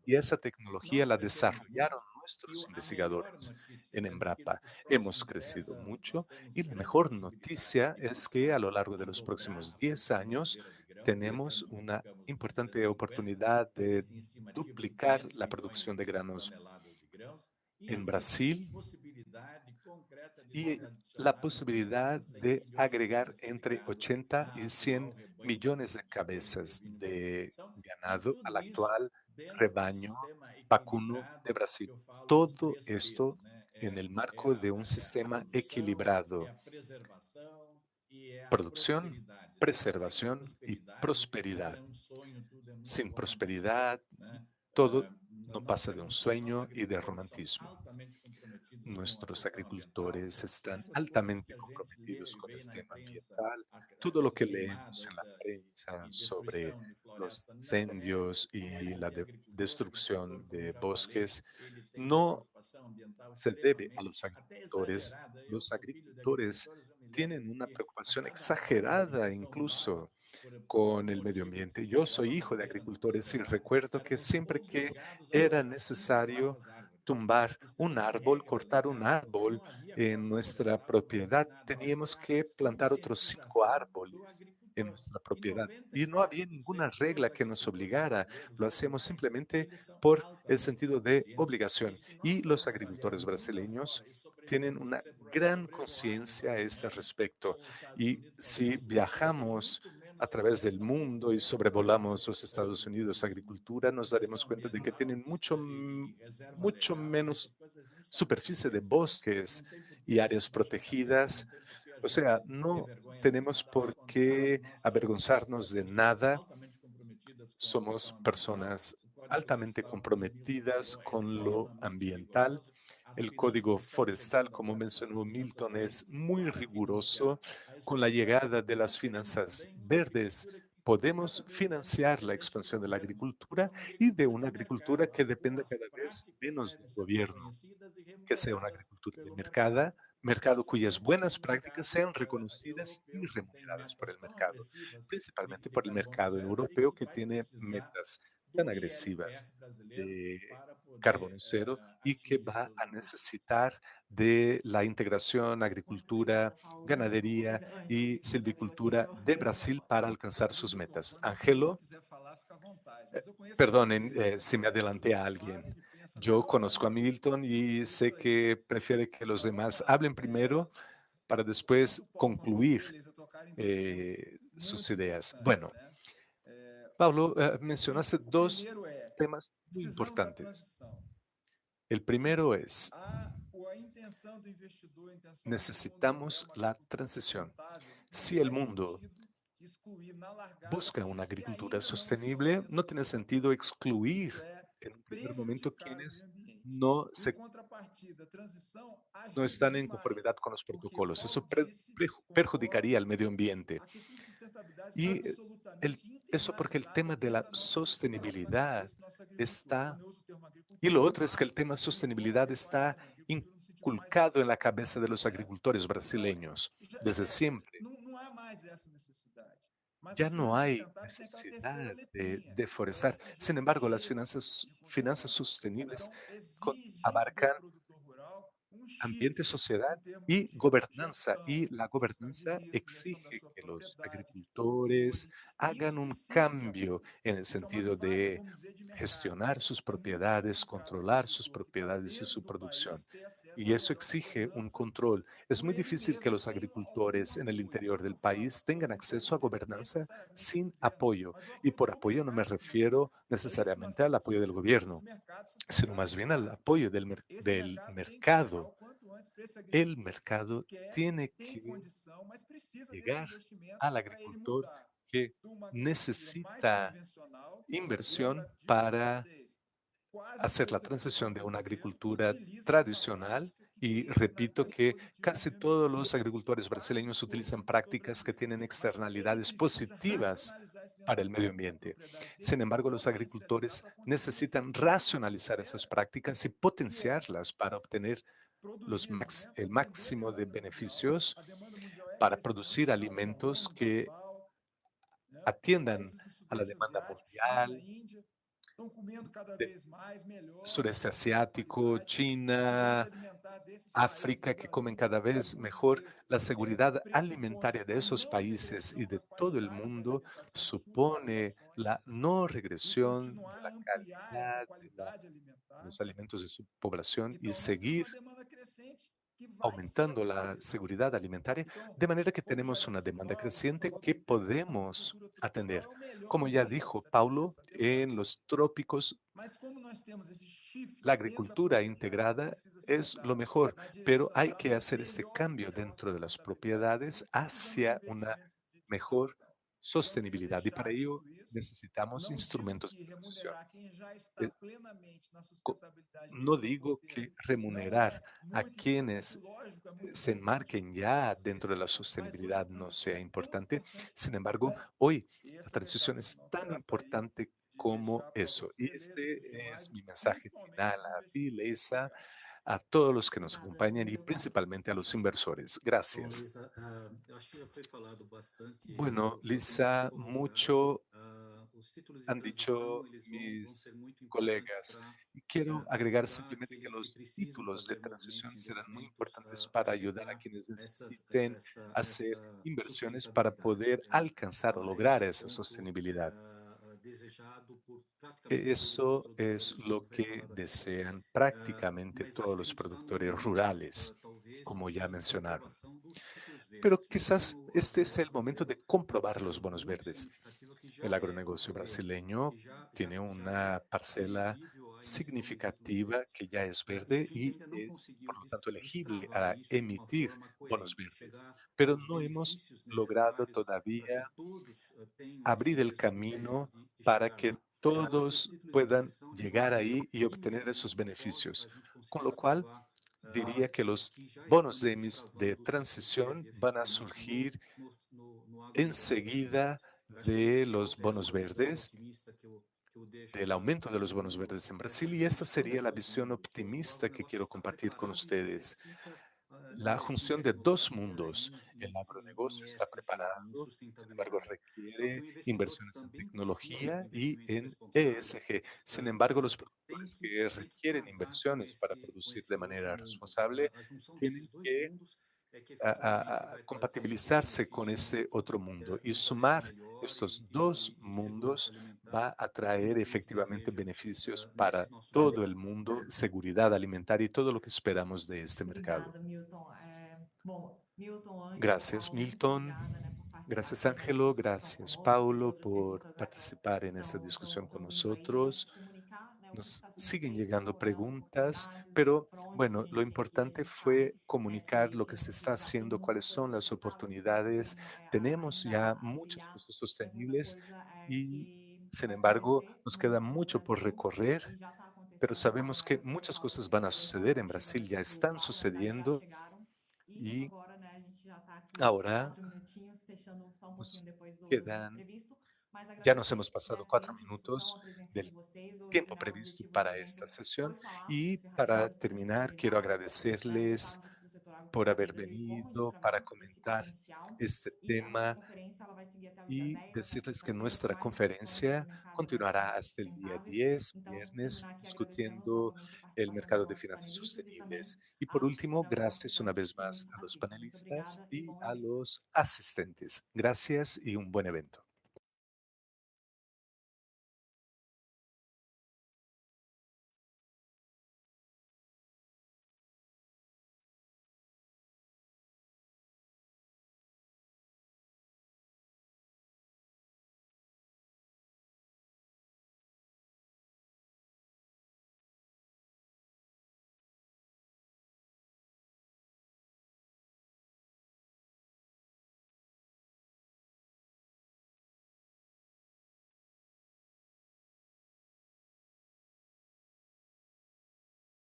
S2: y
S6: pesquisadores.
S2: esa tecnología
S6: Nós
S2: la
S6: crescemos
S2: desarrollaron
S6: muito e
S2: nuestros
S6: a melhor
S2: investigadores
S6: notícia
S2: en
S6: é de que
S2: Embrapa.
S6: os
S2: Hemos
S6: próximos 10
S2: crecido
S6: anos nós
S2: mucho
S6: temos
S2: y la
S6: grande
S2: mejor
S6: possibilidade
S2: noticia
S6: de
S2: es que a
S6: passar
S2: lo largo
S6: a
S2: de los
S6: dobrar
S2: próximos
S6: a
S2: 10
S6: produção
S2: años
S6: brasileira de grãos. Esse ano
S2: tenemos una
S6: duplicamos para
S2: importante
S6: 250,
S2: oportunidad
S6: mas
S2: de
S6: assim estimativa de
S2: duplicar
S6: 500
S2: la
S6: milhões
S2: producción
S6: de
S2: de granos
S6: toneladas de grãos e
S2: en
S6: existe
S2: Brasil
S6: possibilidade concreta de
S2: y
S6: nós
S2: la
S6: adicionarmos de
S2: posibilidad
S6: 80 a 100
S2: de
S6: milhões de
S2: agregar
S6: cabeças de
S2: entre
S6: gado
S2: 80 y
S6: à
S2: 100
S6: atual rebanho
S2: millones de
S6: de
S2: cabezas
S6: bovino brasileiro.
S2: de
S6: Então, e
S2: ganado al
S6: tudo isso
S2: actual
S6: dentro de um
S2: rebaño
S6: sistema
S2: vacuno de
S6: equilibrado, que
S2: Brasil.
S6: eu falo dos
S2: Todo
S6: três P's,
S2: esto
S6: né?
S2: en el
S6: É
S2: marco de un
S6: a
S2: sistema
S6: produção, é
S2: equilibrado:
S6: a preservação e é a
S2: producción,
S6: prosperidade, né? Eu sei que a
S2: preservación y
S6: prosperidade, ela
S2: prosperidad.
S6: é um sonho, tudo é muito
S2: Sin
S6: romantista,
S2: prosperidad,
S6: né?
S2: todo no
S6: Nós
S2: pasa de un
S6: temos, nossos
S2: sueño y de
S6: agricultores são
S2: romantismo.
S6: altamente comprometidos com a
S2: Nuestros
S6: questão ambiental.
S2: agricultores están
S6: Essas coisas que
S2: altamente
S6: a gente lê
S2: comprometidos
S6: e
S2: con
S6: vê
S2: el
S6: na
S2: tema
S6: imprensa,
S2: ambiental. Todo lo
S6: essas
S2: que leemos en
S6: queimadas
S2: la prensa
S6: e
S2: sobre
S6: destruição de
S2: los
S6: floresta, não é
S2: incendios y la
S6: agricultor,
S2: destrucción
S6: como eu
S2: de
S6: já falei,
S2: bosques
S6: ele tem uma
S2: no
S6: preocupação ambiental
S2: se debe a
S6: extremamente,
S2: los
S6: até
S2: agricultores.
S6: exagerada. Eu
S2: Los
S6: sou filho de
S2: agricultores
S6: agricultores, eu me lembro
S2: tienen
S6: de
S2: una
S6: que a
S2: preocupación
S6: cada árvore que
S2: exagerada
S6: eu tombava
S2: incluso
S6: por
S2: con
S6: algum
S2: el medio
S6: motivo que
S2: ambiente.
S6: se
S2: Yo
S6: deixava
S2: soy hijo de
S6: madeira no
S2: agricultores y
S6: terreno,
S2: recuerdo que
S6: éramos
S2: siempre que
S6: obrigados a
S2: era
S6: cortar 5
S2: necesario
S6: as árvores.
S2: tumbar
S6: Isso era
S2: un
S6: uma
S2: árbol,
S6: regra
S2: cortar un
S6: legal, porque
S2: árbol
S6: não havia
S2: en
S6: cota
S2: nuestra
S6: florestal, não havia
S2: propiedad,
S6: nada, mas
S2: teníamos
S6: a
S2: que plantar otros 5
S6: conscientização do
S2: árboles en
S6: agricultor.
S2: nuestra
S6: E
S2: propiedad. Y no había ninguna
S6: 97% dos
S2: regla que nos
S6: agricultores
S2: obligara,
S6: brasileiros,
S2: lo
S6: ou
S2: hacíamos
S6: mais,
S2: simplemente
S6: eles são
S2: por el
S6: altamente
S2: sentido de
S6: conscientes. E
S2: obligación.
S6: se nós
S2: Y los
S6: formos olhar
S2: agricultores
S6: mundo
S2: brasileños
S6: afora e
S2: tienen una gran conciencia a este respecto.
S6: os Estados
S2: Y
S6: Unidos, por
S2: si
S6: exemplo, tem
S2: viajamos
S6: muito
S2: a
S6: menos
S2: través del
S6: floresta por
S2: mundo y
S6: hectare
S2: sobrevolamos los Estados Unidos agricultura, nos daremos
S6: proteção
S2: cuenta de que
S6: ambiental
S2: tienen mucho,
S6: e reserva
S2: mucho
S6: legal,
S2: menos
S6: essas coisas nem sabem.
S2: superficie de
S6: Então,
S2: bosques
S6: não tem por
S2: y
S6: que
S2: áreas
S6: baixar a cabeça,
S2: protegidas.
S6: não tem por que a
S2: O sea,
S6: gente ter
S2: no
S6: vergonha de
S2: tenemos
S6: nada, ao
S2: por
S6: contrário,
S2: qué
S6: nós somos
S2: avergonzarnos de
S6: pessoas
S2: nada.
S6: altamente comprometidas com a
S2: Somos
S6: questão ambiental.
S2: personas
S6: O Código
S2: altamente
S6: Florestal, como o Milton
S2: comprometidas
S6: falou, é
S2: con lo
S6: extremamente
S2: ambiental.
S6: rigoroso. As
S2: El
S6: finanças
S2: código
S6: estão
S2: forestal,
S6: chegando
S2: como
S6: agora, as
S2: mencionó
S6: finanças
S2: Milton, es
S6: verdes,
S2: muy
S6: para financiar
S2: riguroso.
S6: a
S2: Con la
S6: expansão da
S2: llegada de
S6: agricultura.
S2: las
S6: Nós queremos
S2: finanzas
S6: também uma
S2: verdes,
S6: agricultura que
S2: podemos
S6: cada vez menos
S2: financiar la
S6: dependente do
S2: expansión de la
S6: governo,
S2: agricultura
S6: uma
S2: y de
S6: agricultura
S2: una
S6: de
S2: agricultura
S6: mercado,
S2: que
S6: com
S2: dependa
S6: as
S2: cada vez
S6: práticas
S2: menos
S6: devem
S2: del
S6: ser
S2: gobierno,
S6: reconhecidas e
S2: que sea una
S6: remuneradas
S2: agricultura de
S6: pelo
S2: mercado,
S6: mercado. Até
S2: mercado cuyas
S6: fazendo
S2: buenas
S6: um
S2: prácticas
S6: mercado
S2: sean reconocidas y
S6: europeu que tem
S2: remuneradas por
S6: metas
S2: el
S6: tão
S2: mercado,
S6: agressivas
S2: principalmente
S6: de
S2: por el
S6: carbono
S2: mercado
S6: zero e
S2: europeo
S6: que
S2: que
S6: vai
S2: tiene
S6: precisar
S2: metas tan
S6: do
S2: agresivas
S6: ILPF brasileiro
S2: de
S6: para poder
S2: carbono cero y que
S6: atingir
S2: va
S6: seus
S2: a
S6: objetivos.
S2: necesitar de la integración agricultura, ganadería y silvicultura de Brasil para alcanzar sus metas. Angelo, perdonen si me adelanté a alguien. Yo conozco a Milton y sé que prefiere que los demás hablen primero para después concluir sus ideas. Bueno, Pablo, mencionaste dos temas muy importantes. El primero es, necesitamos la transición. Si el mundo busca una agricultura sostenible, no tiene sentido excluir en un primer momento quienes no están en conformidad con los protocolos. Eso perjudicaría al medio ambiente. Y eso porque el tema de la sostenibilidad está... Y lo otro es que el tema de sostenibilidad está inculcado en la cabeza de los agricultores brasileños desde siempre. Ya no hay necesidad de deforestar. Sin embargo, las finanzas sostenibles abarcan ambiente, sociedad y gobernanza. Y la gobernanza exige que los agricultores hagan un cambio en el sentido de gestionar sus propiedades, controlar sus propiedades y su producción. Y eso exige un control. Es muy difícil que los agricultores en el interior del país tengan acceso a gobernanza sin apoyo. Y por apoyo no me refiero necesariamente al apoyo del gobierno, sino más bien al apoyo del mercado. el mercado tiene que llegar al agricultor que necesita inversión para hacer la transición de una agricultura tradicional. Y repito que casi todos los agricultores brasileños utilizan prácticas que tienen externalidades positivas para el medio ambiente. Sin embargo, los agricultores necesitan racionalizar esas prácticas y potenciarlas para obtener el máximo de beneficios para producir alimentos que atiendan a la demanda mundial, de sureste asiático, China, África, que comen cada vez mejor. La seguridad alimentaria de esos países y de todo el mundo supone la no regresión de la calidad de los alimentos de su población y seguir aumentando la seguridad alimentaria, de manera que tenemos una demanda creciente que podemos atender. Como ya dijo Paulo, en los trópicos la agricultura integrada es lo mejor, pero hay que hacer este cambio dentro de las propiedades hacia una mejor sostenibilidad y para ello necesitamos instrumentos de transición. Eh, co- No digo que remunerar a quienes se enmarquen ya dentro de la sostenibilidad no sea importante. Sin embargo, hoy la transición es tan importante como eso. Y este es mi mensaje final a ti, Leisa, a todos los que nos acompañan y principalmente a los inversores.
S3: Bom,
S2: Gracias.
S3: Lisa, eu acho que já foi falado bastante
S2: Bueno,
S3: sobre isso em
S2: Lisa,
S3: todo lugar.
S2: mucho
S3: Os títulos de
S2: han
S3: transição,
S2: dicho
S3: eles vão
S2: mis
S3: ser muito importantes
S2: colegas.
S3: para
S2: Y quiero agregar
S3: ajudar
S2: simplemente que
S3: aqueles que
S2: los
S3: precisam
S2: títulos de
S3: fazer movimentos
S2: transición
S3: de
S2: serán muy
S3: investimentos
S2: importantes
S3: a
S2: para ayudar a
S3: chegar
S2: quienes
S3: a
S2: necesiten hacer
S3: essa
S2: inversiones para
S3: sustentabilidade.
S2: poder alcanzar o
S3: É
S2: lograr
S3: esse o
S2: esa
S3: ponto
S2: sostenibilidad.
S3: desejado por praticamente todos os
S2: Eso es
S3: produtores, como
S2: lo
S3: foi
S2: que
S3: falado aqui.
S2: desean prácticamente
S3: Mas acho
S2: todos
S3: que a
S2: los
S3: gente está
S2: productores
S3: num momento,
S2: rurales,
S3: talvez,
S2: como ya
S3: de
S2: mencionaron.
S3: comprovação dos títulos
S2: Pero
S3: verdes. O
S2: quizás
S3: ano
S2: este es el
S3: agronegócio
S2: momento
S3: zero
S2: de
S3: é uma
S2: comprobar los
S3: parcela
S2: bonos
S3: muito
S2: verdes.
S3: significativa que
S2: El
S3: já é
S2: agronegocio
S3: verde,
S2: brasileño
S3: que
S2: tiene
S3: já é
S2: una parcela
S3: elegível à emissão de títulos
S2: significativa
S3: verdes.
S2: que ya es
S3: E a
S2: verde
S3: gente
S2: y
S3: ainda não
S2: es,
S3: conseguiu
S2: por lo tanto, elegible
S3: destravar
S2: a
S3: isso de uma
S2: emitir
S3: forma
S2: bonos
S3: coerente,
S2: verdes.
S3: chegar
S2: Pero
S3: aos
S2: no hemos
S3: benefícios
S2: logrado
S3: necessários para que
S2: todavía
S3: todos tenham essa
S2: abrir el
S3: mesma possibilidade
S2: camino
S3: de
S2: para
S3: chegar
S2: que
S3: lá. Eu acho que os
S2: todos
S3: títulos de
S2: puedan
S3: transição eles vão
S2: llegar
S3: ser
S2: ahí y obtener esos
S3: iminentes após a
S2: beneficios.
S3: gente
S2: Con
S3: conseguir
S2: lo cual,
S3: destravar
S2: diría que los
S3: que já
S2: bonos
S3: estamos
S2: de
S3: destravando os títulos
S2: transición
S3: verdes
S2: van a
S3: efetivamente
S2: surgir
S3: no agronegócio brasileiro.
S2: enseguida
S3: Eu acho que
S2: de
S3: esse
S2: los
S3: é
S2: bonos
S3: uma visão
S2: verdes,
S3: otimista que eu deixo
S2: del aumento de los bonos verdes en
S3: para essa
S2: Brasil, y esa
S3: junção
S2: sería
S3: de
S2: la
S3: dois
S2: visión
S3: mundos. O
S2: optimista que
S3: agronegócio
S2: quiero
S3: está
S2: compartir con
S3: preparado e
S2: ustedes.
S3: necessita
S2: La junción
S3: investir
S2: de dos
S3: tecnologia
S2: mundos, el
S3: em
S2: agronegocio está
S3: ESG, em
S2: preparado, sin embargo
S3: sustentabilidade. Só que
S2: requiere
S3: o investidor
S2: inversiones en
S3: também precisa de um
S2: tecnología y
S3: investimento
S2: en
S3: responsável,
S2: ESG. Sin embargo, los
S3: tem
S2: productores
S3: que,
S2: que
S3: tem que
S2: requieren
S3: casar
S2: inversiones para
S3: com
S2: producir de
S3: esse outro
S2: manera
S3: mundo.
S2: responsable
S3: A junção desses
S2: tienen
S3: dois
S2: que
S3: mundos é que efetivamente vai trazer
S2: compatibilizarse con
S3: benefícios
S2: ese otro mundo y
S3: de um manejo
S2: sumar
S3: melhor
S2: estos dos
S3: e segurança
S2: mundos
S3: alimentar,
S2: va a
S3: como
S2: traer
S3: a gente
S2: efectivamente
S3: deseja
S2: beneficios para
S3: nesse nosso
S2: todo
S3: momento.
S2: el mundo, seguridad alimentaria y todo lo que esperamos de este mercado.
S1: Obrigada, Milton. Bom, Milton, Ângelo,
S2: Gracias,
S1: Paulo, muito
S2: Milton.
S1: obrigada, né, por participar
S2: Gracias,
S1: aqui nessa
S2: Ángelo.
S1: discussão
S2: Gracias,
S1: conosco. Sei que
S2: Paulo,
S1: outras
S2: por
S1: perguntas
S2: participar en esta discusión con
S1: vindo aí, mas
S2: nosotros.
S1: comunicar, né, o que
S2: Nos
S1: está sendo
S2: siguen
S1: feito,
S2: llegando
S1: né, as
S2: preguntas,
S1: oportunidades,
S2: pero
S1: para onde que a
S2: bueno, lo
S1: gente tem que ir. A
S2: importante
S1: gente sabe
S2: fue comunicar lo
S1: que
S2: que
S1: no
S2: se está
S1: Brasil já tem
S2: haciendo,
S1: muita
S2: cuáles
S1: coisa
S2: son las
S1: sustentável, muita coisa
S2: oportunidades.
S1: tem
S2: Tenemos
S1: ainda
S2: ya
S1: a
S2: muchas
S1: brilhar,
S2: cosas
S1: mas muita
S2: sostenibles
S1: coisa
S2: y,
S1: que
S2: sin
S1: vai
S2: embargo,
S1: acontecer
S2: nos queda
S1: muito no
S2: mucho por
S1: Brasil
S2: recorrer,
S1: e já está
S2: pero
S1: acontecendo, né?
S2: sabemos que
S1: Aliás, como
S2: muchas
S1: Paulo
S2: cosas van a
S1: citou, já
S2: suceder en
S1: estão chegando
S2: Brasil, ya
S1: aqui para o
S2: están
S1: Uruguai, na verdade já
S2: sucediendo
S1: chegaram. E
S2: y
S1: agora, né, a gente já está aqui
S2: ahora
S1: 4 minutinhos, fechando só um pouquinho
S2: nos
S1: depois do tempo
S2: quedan,
S1: previsto, mas
S2: ya nos hemos
S1: agradecer, né,
S2: pasado 4
S1: excelente discussão, a
S2: minutos
S1: presença de
S2: del
S1: vocês. Hoje,
S2: tiempo
S1: né, o
S2: previsto
S1: objetivo do
S2: para
S1: evento
S2: esta
S1: foi
S2: sesión.
S1: falar
S2: Y
S1: das
S2: para
S1: ferramentas, das
S2: terminar, quiero
S1: possibilidades, né, no
S2: agradecerles
S1: caso do setor
S2: por
S1: agropecuário
S2: haber
S1: no Brasil e como
S2: venido para
S1: destravar esse
S2: comentar
S1: potencial.
S2: este
S1: E a nossa
S2: tema
S1: conferência ela vai seguir até o dia
S2: y
S1: 10, até
S2: decirles que
S1: quinta-feira, com
S2: nuestra
S1: mais discussões sobre
S2: conferencia
S1: o mercado, né, de
S2: continuará
S1: finanças
S2: hasta el día
S1: sustentáveis.
S2: 10,
S1: Então,
S2: viernes,
S1: terminar aqui agradecendo
S2: discutiendo
S1: novamente a
S2: el
S1: participação dos
S2: mercado de
S1: nossos
S2: finanzas
S1: panelistas e também
S2: sostenibles. Y por
S1: a
S2: último,
S1: da nossa
S2: gracias una
S1: oficiante
S2: vez
S1: que
S2: más a
S1: nos
S2: los
S1: assiste. Muito
S2: panelistas
S1: obrigada e
S2: y
S1: bom
S2: a
S1: evento.
S2: los asistentes. Gracias y un buen evento.